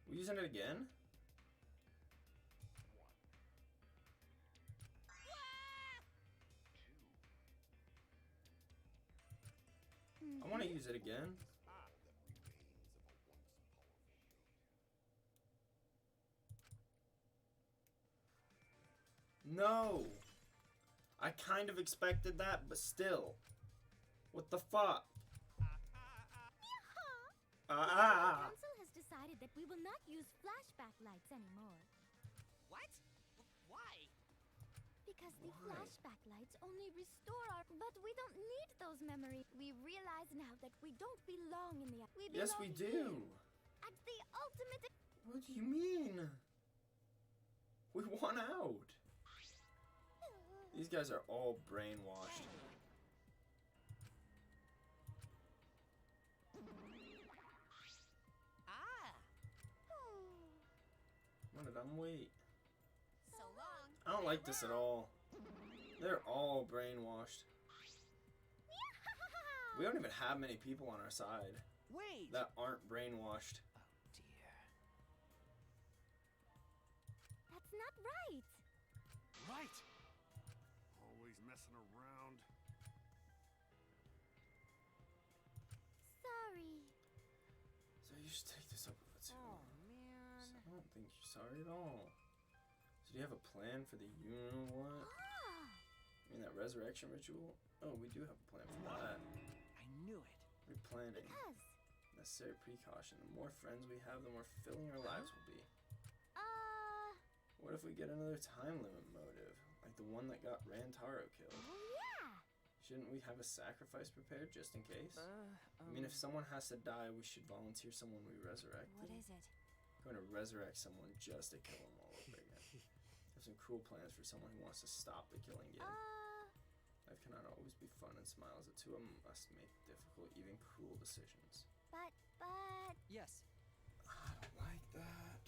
We using it again? I want to use it again. No! I kind of expected that, but still. What the fuck? The Ah! council has decided that we will not use flashback lights anymore. What? Why? Because the flashback lights only restore our... But we don't need those memories. We realize now that we don't belong in the... We belong Yes, we do. At the ultimate... What do you mean? We won out. These guys are all brainwashed. Ah, One of them, wait. so long. I don't like this at all. They're all brainwashed. We don't even have many people on our side Wait! that aren't brainwashed. Oh dear. That's not right. Right. Always messing around. Sorry. So you should take this up with Atua. Oh man. So I don't think you're sorry at all. So do you have a plan for the you-know-what? Ah, I mean, that resurrection ritual? Oh, we do have a plan for that. I knew it. We're planning. because... Necessary precaution. The more friends we have, the more fulfilling our lives will be. What if we get another time limit motive? Like the one that got Rantaro killed? Oh yeah. Shouldn't we have a sacrifice prepared just in case? I mean, if Um, someone has to die, we should volunteer someone we resurrected. What is it? I'm going to resurrect someone just to kill them all over again. Have some cruel plans for someone who wants to stop the killing game. Life cannot always be fun and smiles. The two of them must make difficult, even cruel decisions. But... yes. I don't like that.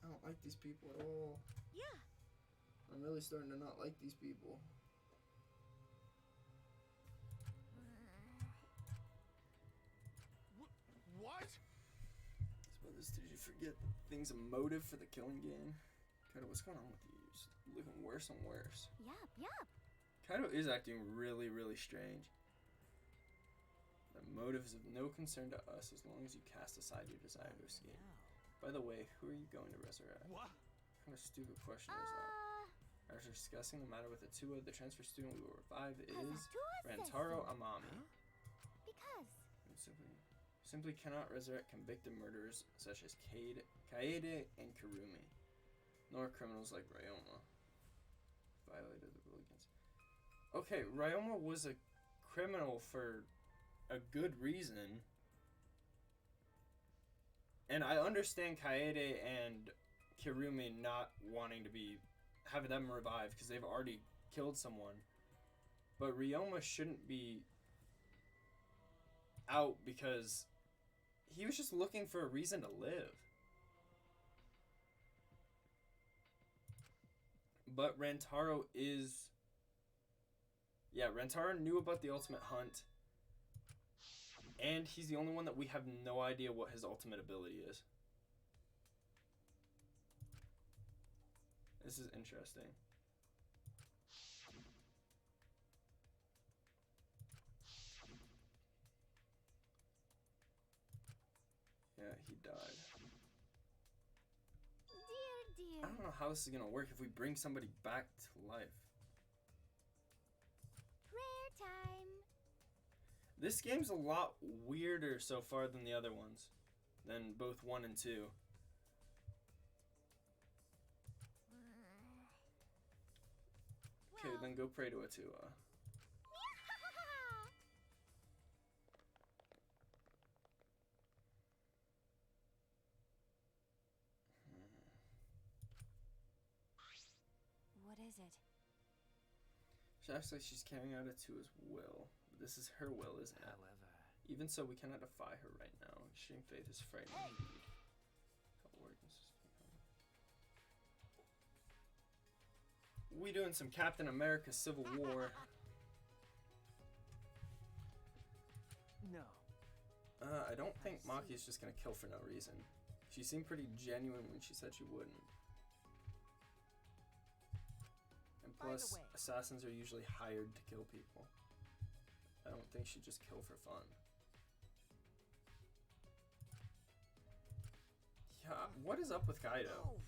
I don't like these people at all. Yeah. I'm really starting to not like these people. What? Suppose, did you forget that thing's a motive for the killing game? Kaido, what's going on with you? You're just looking worse and worse. Yup. Kaido is acting really, really strange. The motive is of no concern to us as long as you cast aside your desire to escape. No. By the way, who are you going to resurrect? What? What kind of stupid question is that? After discussing the matter with Atua, the transfer student we will revive is Rantaro Amami. Because... We simply cannot resurrect convicted murderers such as Kaede and Kurumi, nor criminals like Ryoma. Violated the rule against... Okay, Ryoma was a criminal for a good reason. And I understand Kaede and Kirumi not wanting to be... have them revived because they've already killed someone. But Ryoma shouldn't be out because he was just looking for a reason to live. But Rantaro is... Yeah, Rantaro knew about the ultimate hunt. And he's the only one that we have no idea what his ultimate ability is. This is interesting. Yeah, he died. Dear. I don't know how this is gonna work if we bring somebody back to life. Prayer time. This game's a lot weirder so far than the other ones. Than both 1 and 2. Okay, Well, then go pray to Atua. What is it? She acts like she's carrying out Atua's will. But this is her will, isn't it? However, Even so, we cannot defy her right now. Extreme faith is frightening indeed. We doing some Captain America Civil War. no. I don't think Maki's just gonna kill for no reason. She seemed pretty genuine when she said she wouldn't. And By the plus, way- assassins are usually hired to kill people. I don't think she'd just kill for fun. Yeah, what is up with Kaido?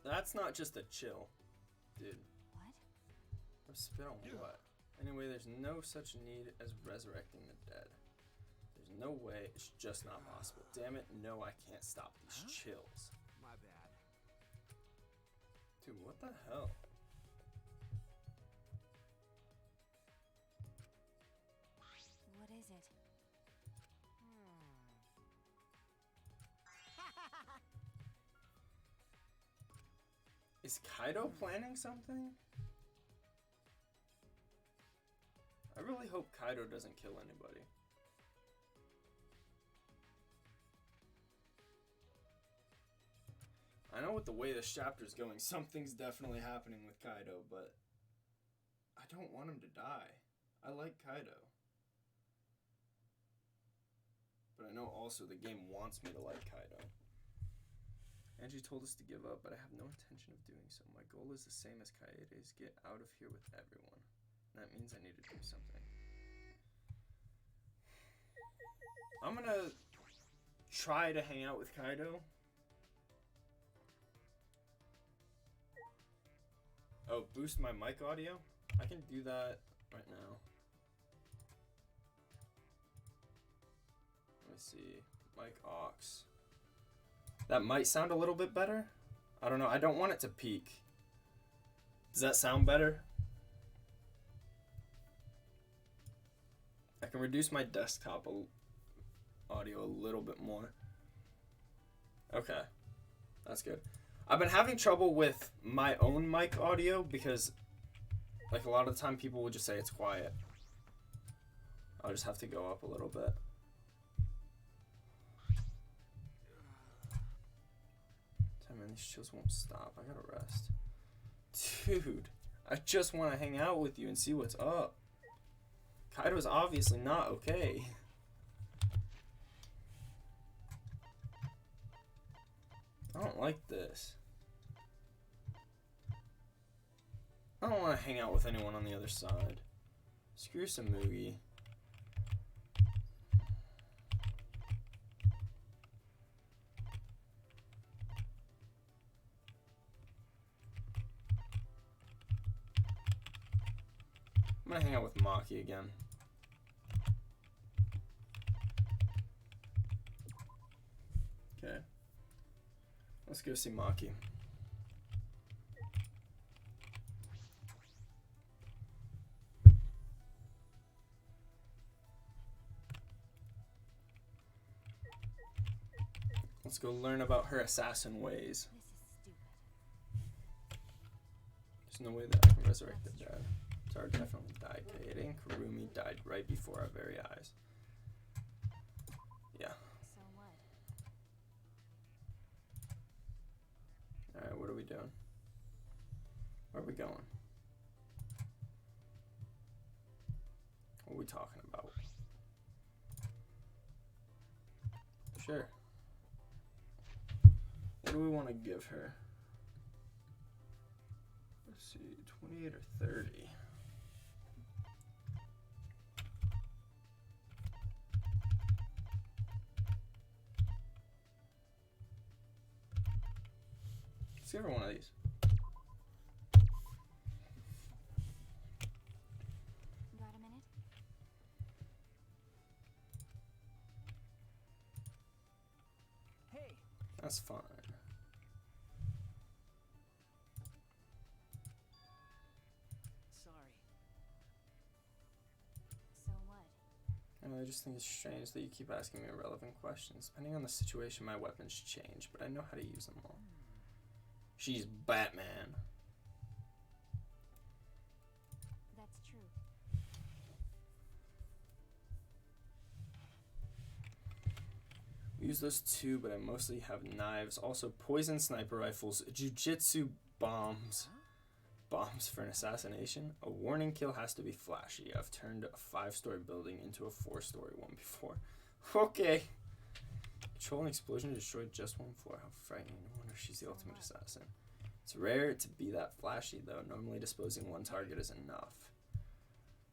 That's not just a chill, dude. What? I'm spit on what? Anyway, there's no such need as resurrecting the dead. There's no way, it's just not possible. Damn it, no, I can't stop these chills. My bad. Dude, what the hell? What is it? Is Kaido planning something? I really hope Kaido doesn't kill anybody. I know with the way this chapter's going, something's definitely happening with Kaido, but I don't want him to die. I like Kaido. But I know also the game wants me to like Kaido. Angie told us to give up, but I have no intention of doing so. My goal is the same as Kaede's, get out of here with everyone. That means I need to do something. I'm gonna try to hang out with Kaido. Oh, boost my mic audio? I can do that right now. Let me see. Mic aux. That might sound a little bit better. I don't know. I don't want it to peak. Does that sound better? I can reduce my desktop audio a little bit more. Okay. That's good. I've been having trouble with my own mic audio because, like, a lot of the time people will just say it's quiet. I'll just have to go up a little bit. Damn, man, these chills won't stop. I gotta rest. Dude, I just want to hang out with you and see what's up. Kaido's obviously not okay. I don't like this. I don't want to hang out with anyone on the other side. Screw Samugi. I'm gonna hang out with Maki again. Okay. Let's go see Maki. Let's go learn about her assassin ways. This is stupid. There's no way that I can resurrect the dead. Zara definitely died. Kaede and Kurumi died right before our very eyes. Yeah. So what? Alright, what are we doing? Where are we going? What are we talking about? Sure. What do we want to give her? Let's see, 28 or 30. Let's give her one of these. Got a minute? Hey, That's fine. Sorry. So what? I just think it's strange that you keep asking me irrelevant questions. Depending on the situation, my weapons change, but I know how to use them all. She's Batman. That's true. We use those too, but I mostly have knives. Also, poison sniper rifles, jujitsu bombs. Bombs for an assassination. A warning kill has to be flashy. I've turned a 5-story building into a 4-story one before. Okay. Control an explosion to destroy just one floor. How frightening. No wonder she's the ultimate assassin. It's rare to be that flashy, though. Normally disposing one target is enough.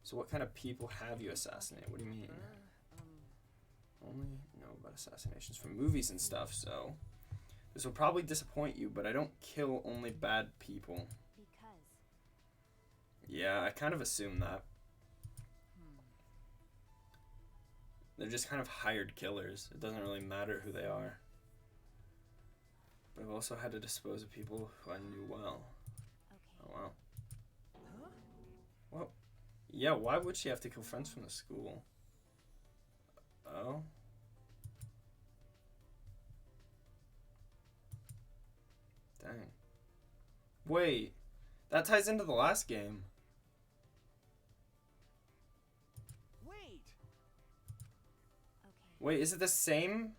So what kind of people have you assassinated? What do you mean? Only know about assassinations from movies and stuff, so this will probably disappoint you, but I don't kill only bad people. Because Yeah, I kind of assumed that. They're just kind of hired killers. It doesn't really matter who they are. But I've also had to dispose of people who I knew well. Okay. Oh, wow. Huh? Well, yeah, why would she have to kill friends from the school? Oh? Dang. Wait, that ties into the last game. Wait. Okay. Wait, is it the same?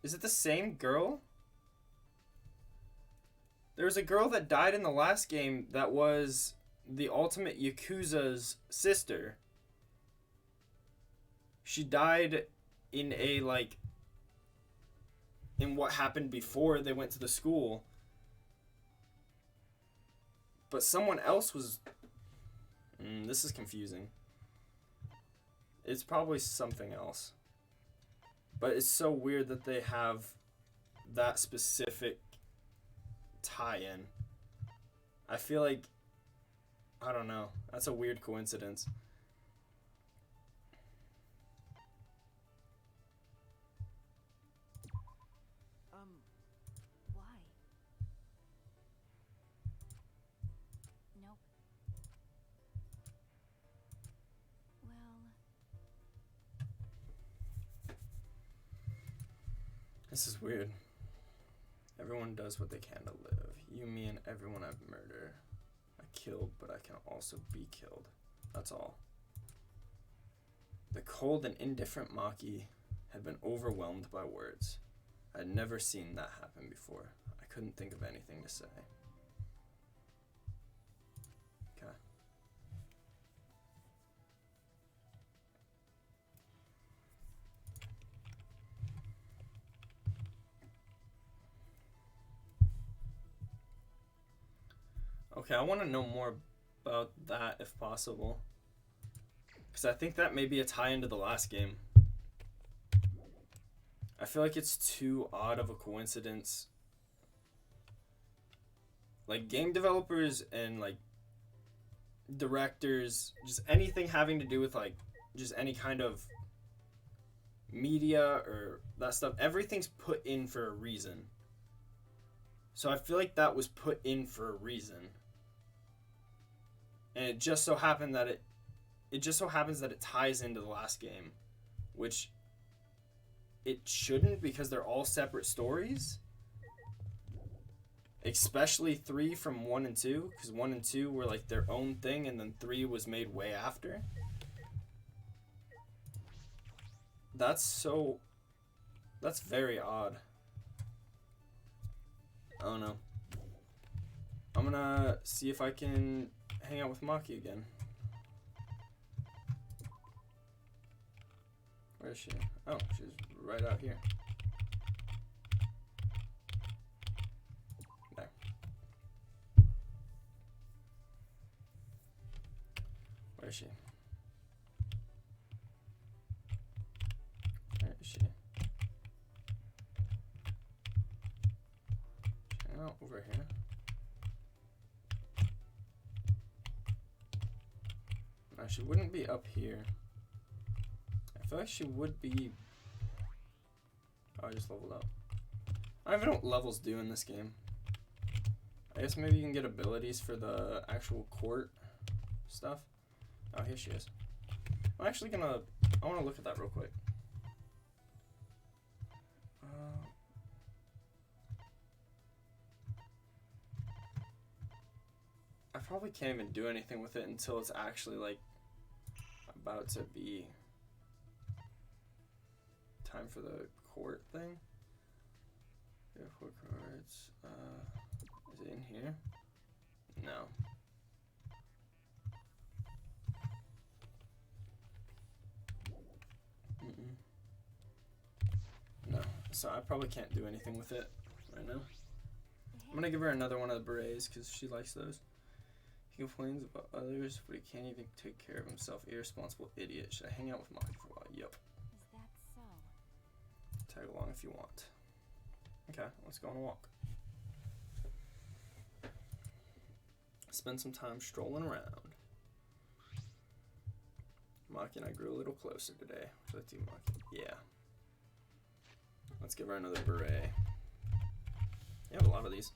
Is it the same girl? There was a girl that died in the last game that was the ultimate Yakuza's sister. She died in a, like, in what happened before they went to the school. But someone else was... this is confusing. It's probably something else. But it's so weird that they have that specific tie-in. I feel like... I don't know. That's a weird coincidence. Why? Nope. Well, This is weird. Everyone does what they can to live. You, me, and everyone I've murdered. I killed, but I can also be killed. That's all. The cold and indifferent Maki had been overwhelmed by words. I had never seen that happen before. I couldn't think of anything to say. Okay. Okay, I want to know more about that if possible. Because I think that may be a tie into the last game. I feel like it's too odd of a coincidence. Like, game developers and, like, directors, just anything having to do with, like, just any kind of media or that stuff, everything's put in for a reason. So I feel like that was put in for a reason. And it just so happened that it just so happens that it ties into the last game, which it shouldn't, because they're all separate stories. Especially 3 from 1 and 2, because 1 and 2 were like their own thing, and then 3 was made way after. That's very odd. I don't know. I'm gonna see if I can hang out with Maki again. Where is she? Oh, she's right out here. There. Where is she? Where is she? Hang out over here. No, she wouldn't be up here. I feel like she would be... Oh, I just leveled up. I don't even know what levels do in this game. I guess maybe you can get abilities for the actual court stuff. Oh, here she is. I'm actually gonna... I want to look at that real quick. I probably can't even do anything with it until it's actually, like, about to be time for the court thing. Yeah, 4 cards. Is it in here? No. No. So I probably can't do anything with it right now. I'm gonna give her another one of the berets because she likes those. He complains about others, but he can't even take care of himself. Irresponsible idiot. Should I hang out with Maki for a while? Yup. is that so? Tag along if you want. Okay, let's go on a walk. Spend some time strolling around. Maki and I grew a little closer today. Would you like to, Maki? Yeah. Let's give her another beret. You have a lot of these.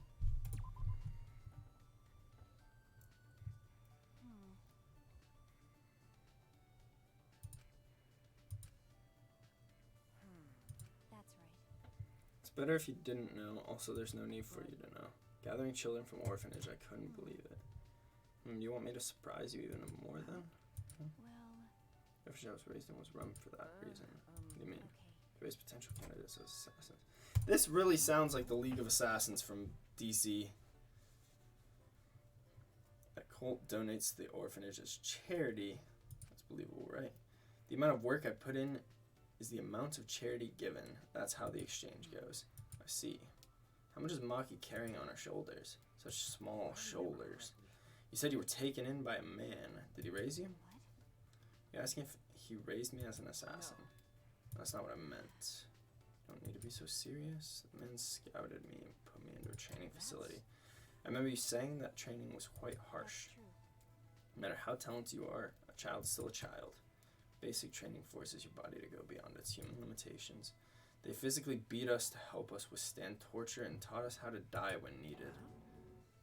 That's right. It's better if you didn't know. Also, there's no need for you to know. Gathering children from orphanage, I couldn't believe it. You want me to surprise you even more then? Well, The orphanage I was raised in was run for that reason. What do you mean? okay. To raise potential candidates as assassins. This really sounds like the League of Assassins from DC. That cult donates to the orphanage as charity. That's believable, right? The amount of work I put in is the amount of charity given. That's how the exchange goes. I see. How much is Maki carrying on her shoulders? Such small shoulders. You said you were taken in by a man. Did he raise you? What? You're asking if he raised me as an assassin. That's not what I meant. You don't need to be so serious. The men scouted me and put me into a training facility. I remember you saying that training was quite harsh. That's true. No matter how talented you are, a child's still a child. Basic training forces your body to go beyond its human limitations. They physically beat us to help us withstand torture and taught us how to die when needed.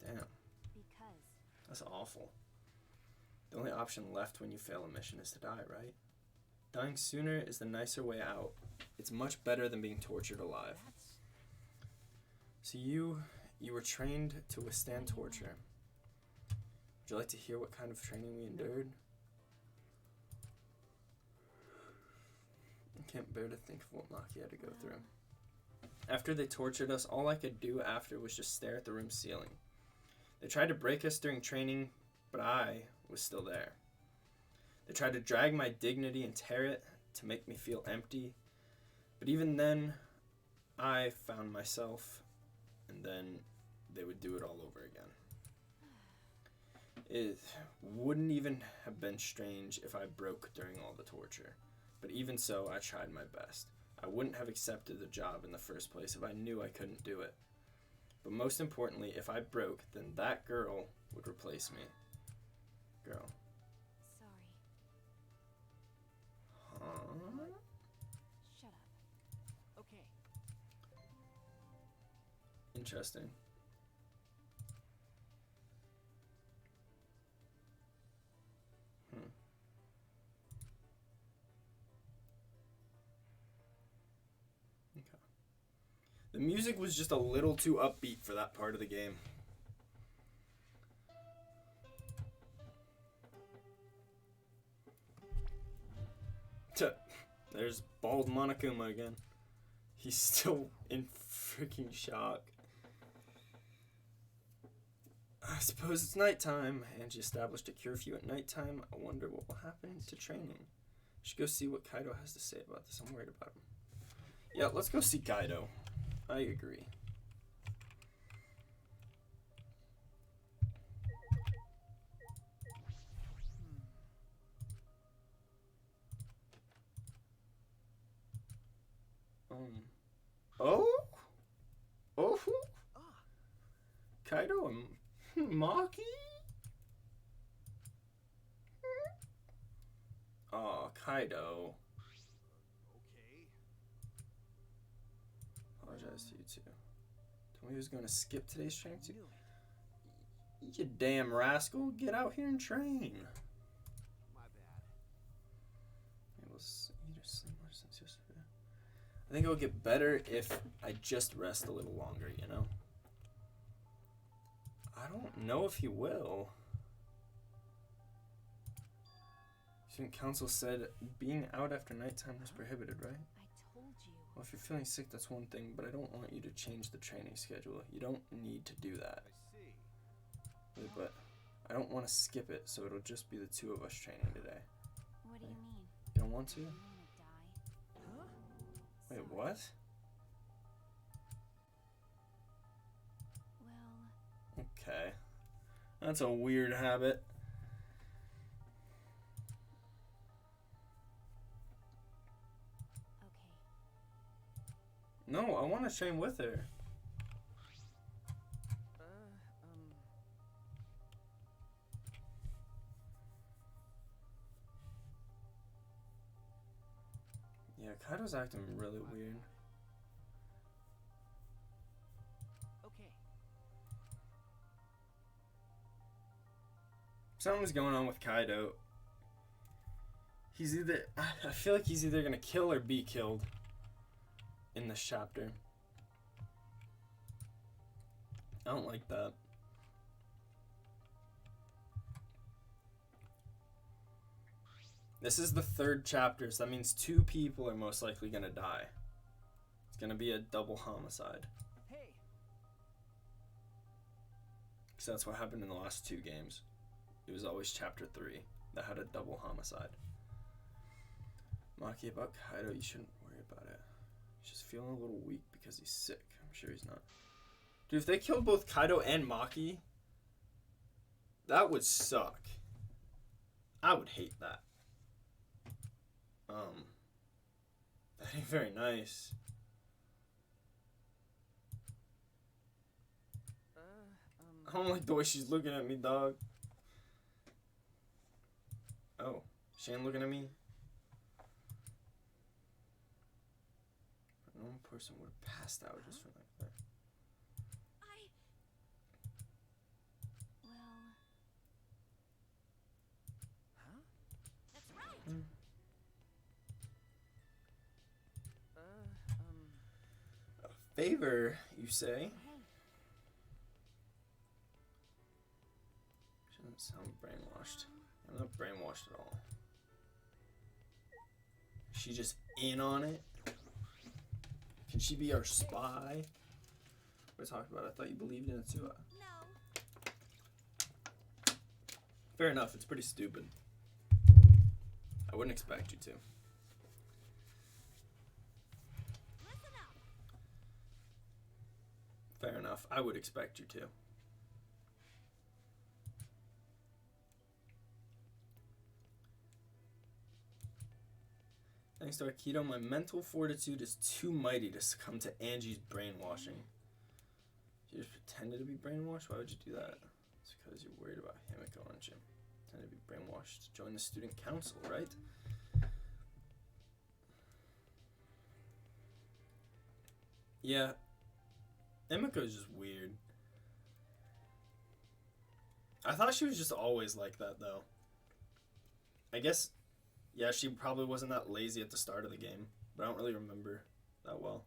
Damn. Because. That's awful. The only option left when you fail a mission is to die, right? Dying sooner is the nicer way out. It's much better than being tortured alive. So you were trained to withstand torture. Would you like to hear what kind of training we endured? I can't bear to think of what Maki had to go through. After they tortured us, all I could do after was just stare at the room ceiling. They tried to break us during training, but I was still there. They tried to drag my dignity and tear it to make me feel empty. But even then, I found myself, and then they would do it all over again. It wouldn't even have been strange if I broke during all the torture. But even so, I tried my best. I wouldn't have accepted the job in the first place if I knew I couldn't do it. But most importantly, if I broke, then that girl would replace me. Girl. Sorry. Huh? Shut up. Okay. Interesting. Okay. The music was just a little too upbeat for that part of the game. There's bald Monokuma again. He's still in freaking shock. I suppose it's nighttime. Angie established a curfew at nighttime. I wonder what will happen to training. I should go see what Kaido has to say about this. I'm worried about him. Yeah, let's go see Kaido. I agree. Oh? Oh? Kaido and Maki? Oh, Kaido. Okay. Apologize to you too. Told me he was going to skip today's training too. You damn rascal. Get out here and train. My bad. It was eat or sleep more since yesterday. I think it'll get better if I just rest a little longer, you know? I don't know if he will. Student council said being out after nighttime was prohibited, right? I told you. Well, if you're feeling sick, that's one thing, but I don't want you to change the training schedule. You don't need to do that. I see. Wait, but I don't want to skip it, so it'll just be the two of us training today. What do you mean? You don't want to? You wanna die? Huh? Wait, Sorry. what? Well, Okay. That's a weird habit. okay. No, I want to train with her. Kaido's acting really weird. Okay. Something's going on with Kaido. He's either... I feel like he's either gonna kill or be killed in this chapter. I don't like that. This is the 3rd chapter, so that means 2 people are most likely gonna die. It's gonna be a double homicide. Hey. Because that's what happened in the last 2 games. It was always chapter 3 that had a double homicide. Maki, about Kaido, you shouldn't worry about it. He's just feeling a little weak because he's sick. I'm sure he's not. Dude, if they killed both Kaido and Maki, that would suck. I would hate that. That ain't very nice. I don't like the way she's looking at me, dog. Oh, she ain't looking at me? A normal person would have passed out just from like that. Well... Huh? That's right. A favor, you say? She doesn't sound brainwashed. I'm not brainwashed at all. Is she just in on it? Can she be our spy? What are we talking about? I thought you believed in it too. No. Fair enough, it's pretty stupid. I wouldn't expect you to. Listen up. Fair enough, I would expect you to. Thanks to Aikido, my mental fortitude is too mighty to succumb to Angie's brainwashing. You just pretended to be brainwashed? Why would you do that? It's because you're worried about Himiko, aren't you? Pretended to be brainwashed. Join the student council, right? Yeah. Himiko's just weird. I thought she was just always like that, though. I guess... Yeah, she probably wasn't that lazy at the start of the game, but I don't really remember that well.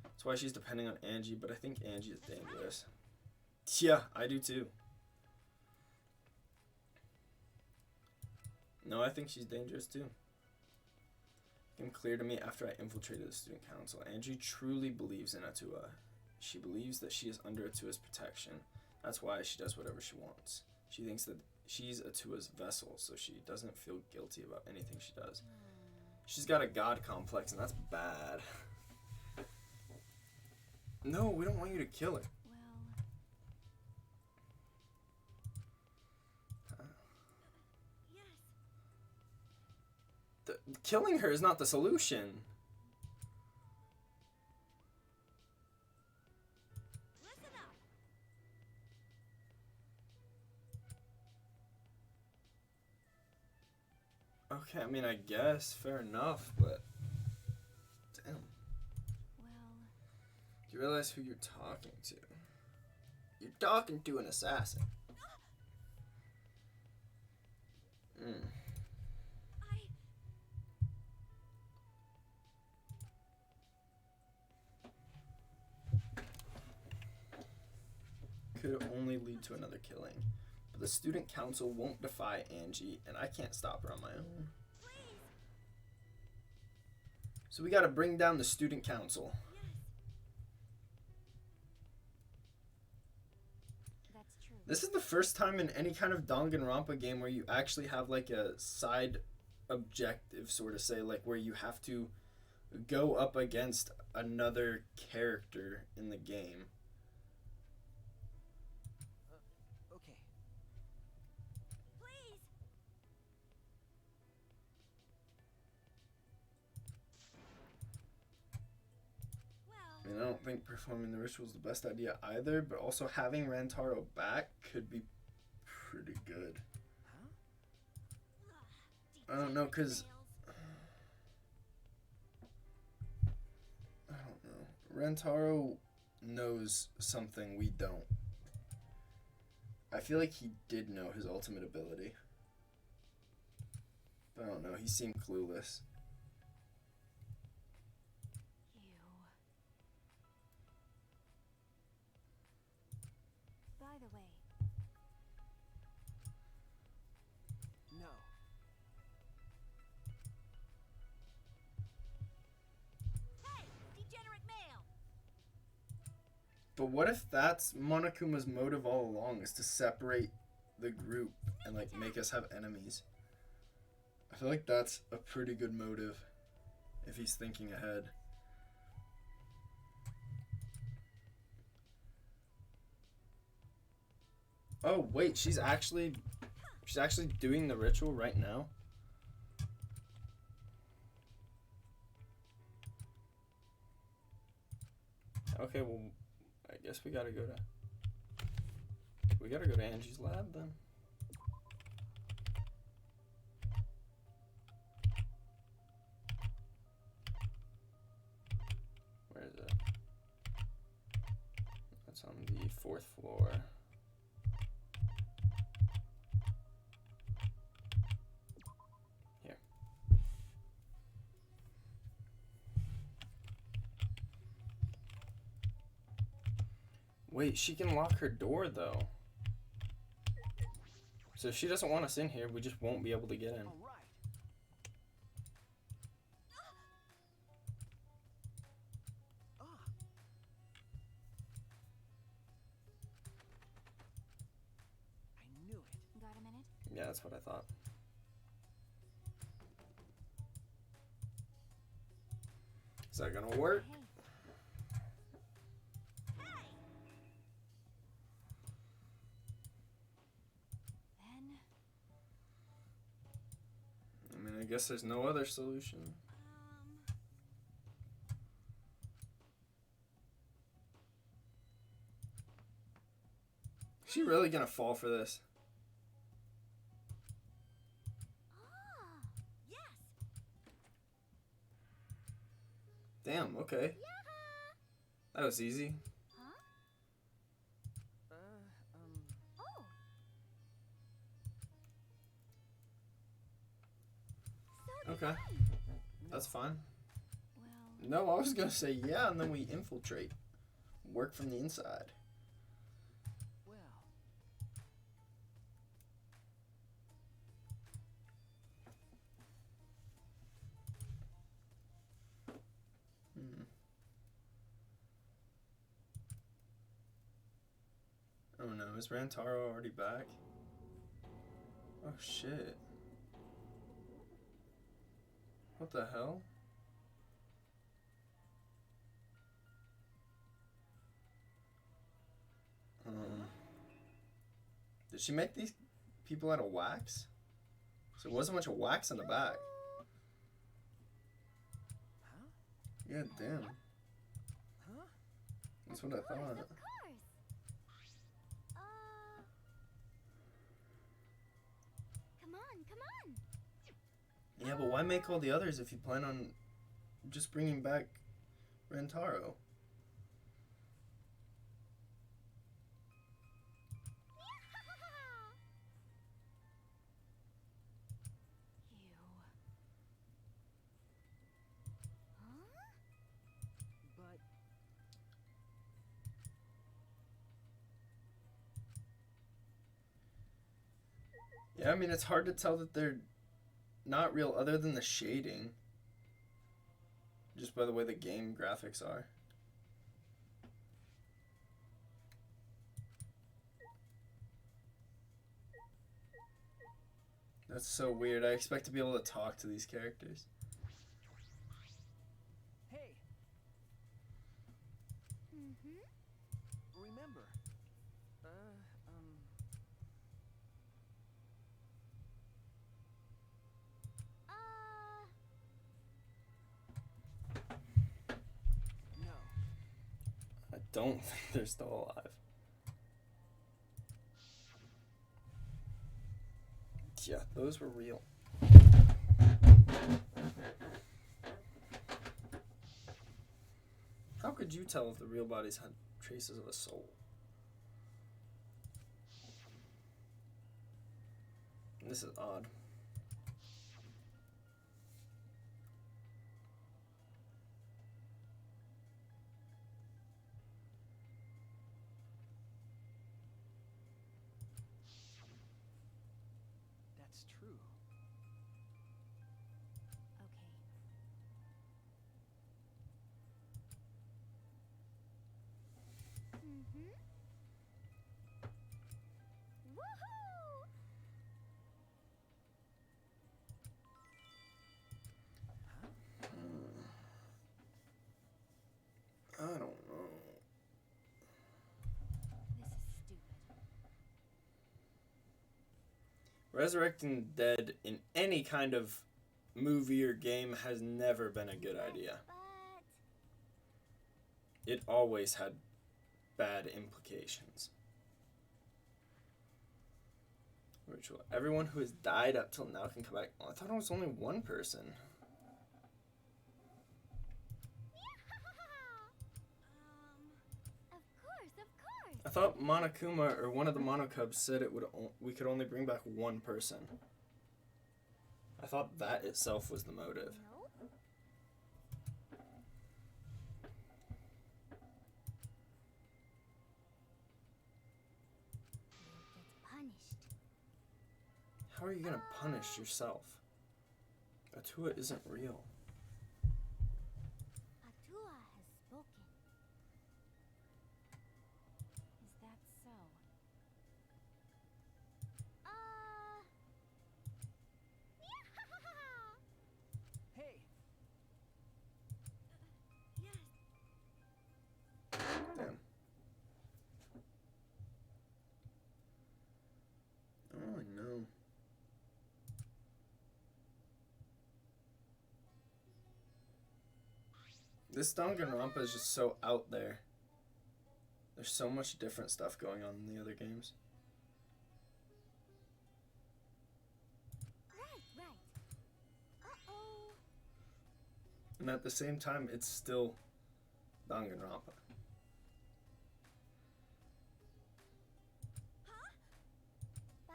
That's why she's depending on Angie, but I think Angie is dangerous. Yeah, I do too. No, I think she's dangerous too. It became clear to me after I infiltrated the student council. Angie truly believes in Atua. She believes that she is under Atua's protection. That's why she does whatever she wants. She thinks that she's Atua's vessel, so she doesn't feel guilty about anything she does. She's got a god complex, and that's bad. No, we don't want you to kill her. Well... Yes. Killing her is not the solution. Listen up. Okay, I mean, I guess, fair enough, but... Damn. Well... Do you realize who you're talking to? You're talking to an assassin. Could only lead to another killing. But the student council won't defy Angie, and I can't stop her on my own. Please. So we gotta bring down the student council. Yes. That's true. This is the first time in any kind of Danganronpa game where you actually have like a side objective, sort of say, like where you have to go up against another character in the game. Okay. Please. Well... I mean, I don't think performing the ritual is the best idea either, but also having Rantaro back could be pretty good. Huh? I don't know, because... Rentaro knows something we don't. I feel like he did know his ultimate ability. But I don't know, he seemed clueless. By the way, No. hey, degenerate male! But what if that's Monokuma's motive all along, is to separate the group and like make us have enemies? I feel like that's a pretty good motive if he's thinking ahead. Oh wait, she's actually doing the ritual right now. Okay, well, I guess we gotta go to Angie's lab then. Where is it? That's on the 4th floor. Here. Wait, she can lock her door though. So if she doesn't want us in here, we just won't be able to get in. All right. Ah. I knew it. Got a minute? Yeah, that's what I thought. Is that gonna work? Hey. Then, I mean, I guess there's no other solution. Is she really gonna fall for this? yes! Damn, okay. That was easy. Huh? Oh. So Okay. divine. That's fine. Well, No, I was gonna say yeah, and then we infiltrate. Work from the inside. Well. Oh no, is Rantaro already back? Oh shit. What the hell? Did she make these people out of wax? So it wasn't much of wax in the back. Huh? Yeah, damn. Huh? That's what I thought. of course. Come on. Yeah, but why make all the others if you plan on just bringing back Rantaro? But Yeah, I mean, it's hard to tell that they're not real other than the shading. Just by the way the game graphics are. That's so weird. I expect to be able to talk to these characters. hey, remember. No. I don't think they're still alive. Yeah, those were real. How could you tell if the real bodies had traces of a soul? This is odd. That's true. Okay. Mm-hmm. Woohoo! I don't know. This is stupid. Resurrecting the dead in any kind of movie or game has never been a good idea. But It always had bad implications. Ritual. Everyone who has died up till now can come back. Oh, I thought it was only one person. of course. I thought Monokuma or one of the Monokubs said we could only bring back one person. I thought that itself was the motive. Nope. You'll get punished. How are you gonna punish yourself? Atua isn't real. Atua has spoken. Is that so? Hey, Yes. Damn. Oh, I know. This Danganronpa is just so out there. There's so much different stuff going on in the other games. Right. Uh-oh. And at the same time, it's still Danganronpa. But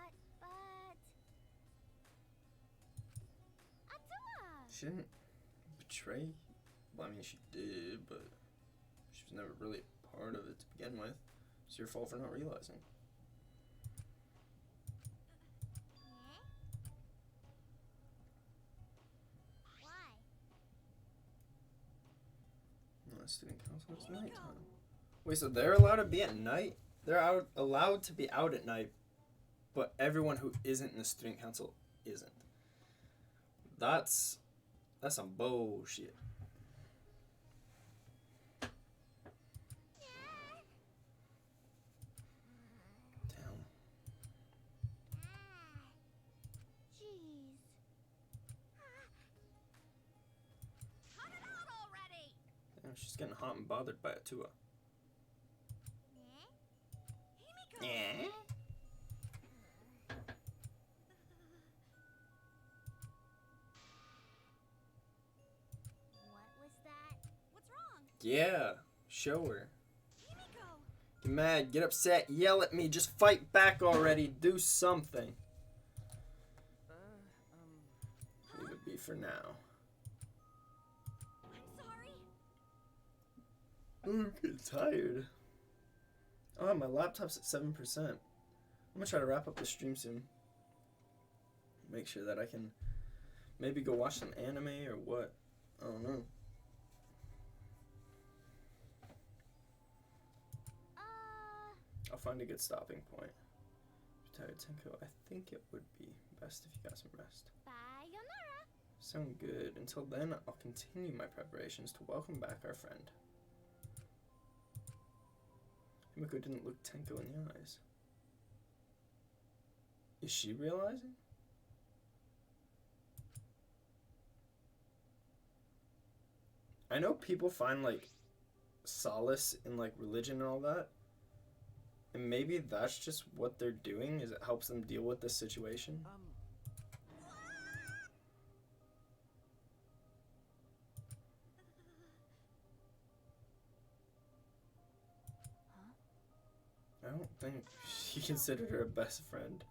Atua! She didn't betray. Well, I mean, she did, but she was never really a part of it to begin with. It's your fault for not realizing. Why? No, student council, it's nighttime. Wait, so they're allowed to be at night? They're allowed to be out at night, but everyone who isn't in the student council isn't. That's some bullshit. Damn. Jeez. Cut it out already! Damn, she's getting hot and bothered by Atua. Yeah. What was that? What's wrong? Yeah, show her. Himiko! Get mad, get upset, yell at me, just fight back already, do something. Leave it be for now. I'm sorry. I'm getting tired. Oh, my laptop's at 7%. I'm gonna try to wrap up the stream soon. Make sure that I can maybe go watch some anime or what. I don't know. I'll find a good stopping point. Retired Tenko, I think it would be best if you got some rest. Sayonara. Sound good. Until then, I'll continue my preparations to welcome back our friend. Himiko didn't look Tenko in the eyes. Is she realizing? I know people find, like, solace in, like, religion and all that. And maybe that's just what they're doing, is it helps them deal with this situation. don't think she considered her a best friend.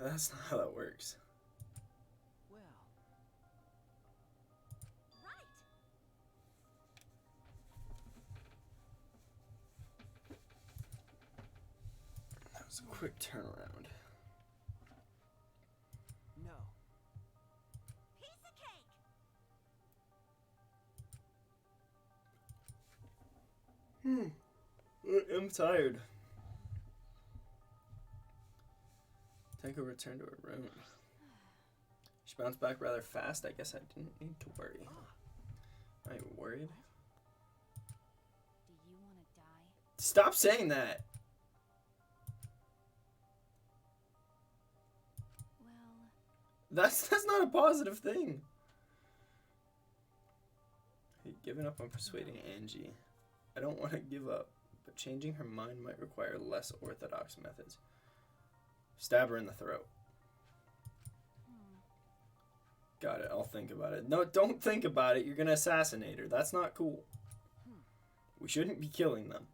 That's not how that works. Well, Right. That was a quick turnaround. no. Piece of cake. I'm tired. Take a return to her room. She bounced back rather fast. I guess I didn't need to worry. Are you worried? Do you want to die? Stop saying that! Well, That's not a positive thing. Hey, giving up on persuading Angie. I don't want to give up, but changing her mind might require less orthodox methods. Stab her in the throat. Got it, I'll think about it. No, don't think about it. You're gonna assassinate her. That's not cool. We shouldn't be killing them.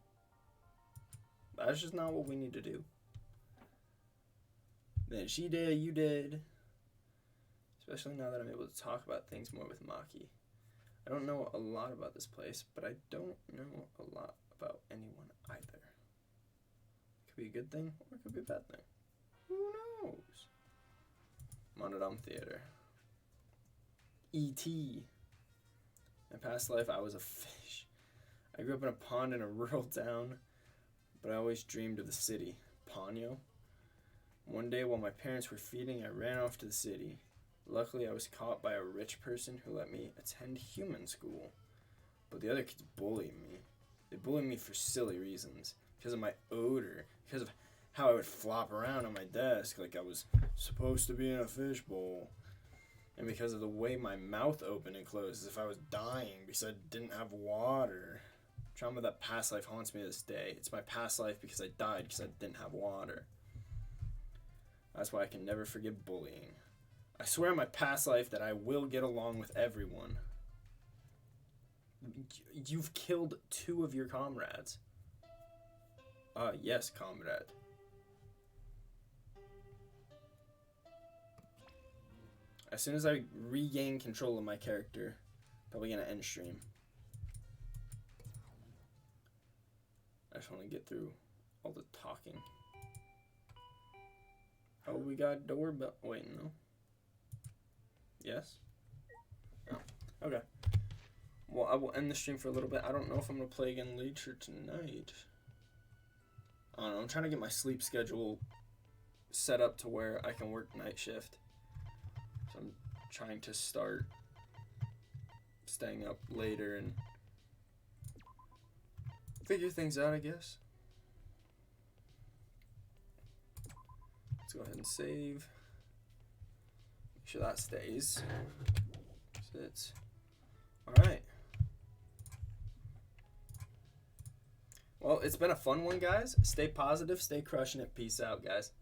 That's just not what we need to do. Then she did, you did. Especially now that I'm able to talk about things more with Maki. I don't know a lot about this place, but I don't know a lot about anyone either. It could be a good thing, or it could be a bad thing. Who knows? Monodome Theater. E.T. In my past life, I was a fish. I grew up in a pond in a rural town, but I always dreamed of the city. Ponyo. One day, while my parents were feeding, I ran off to the city. Luckily, I was caught by a rich person who let me attend human school. But the other kids bullied me. They bullied me for silly reasons. Because of my odor. Because of how I would flop around on my desk like I was supposed to be in a fishbowl. And because of the way my mouth opened and closed as if I was dying because I didn't have water. Trauma that past life haunts me to this day. It's my past life because I died because I didn't have water. That's why I can never forgive bullying. I swear in my past life that I will get along with everyone. You've killed 2 of your comrades. Yes, comrade. As soon as I regain control of my character, probably gonna end stream. I just want to get through all the talking. Oh, we got doorbell. Wait, no. Yes? Oh, okay. Well, I will end the stream for a little bit. I don't know if I'm going to play again later tonight. I don't know. I'm trying to get my sleep schedule set up to where I can work night shift. So I'm trying to start staying up later and figure things out, I guess. Let's go ahead and save. Make sure that stays. Sits. Alright. Well, it's been a fun one, guys. Stay positive, stay crushing it. Peace out, guys.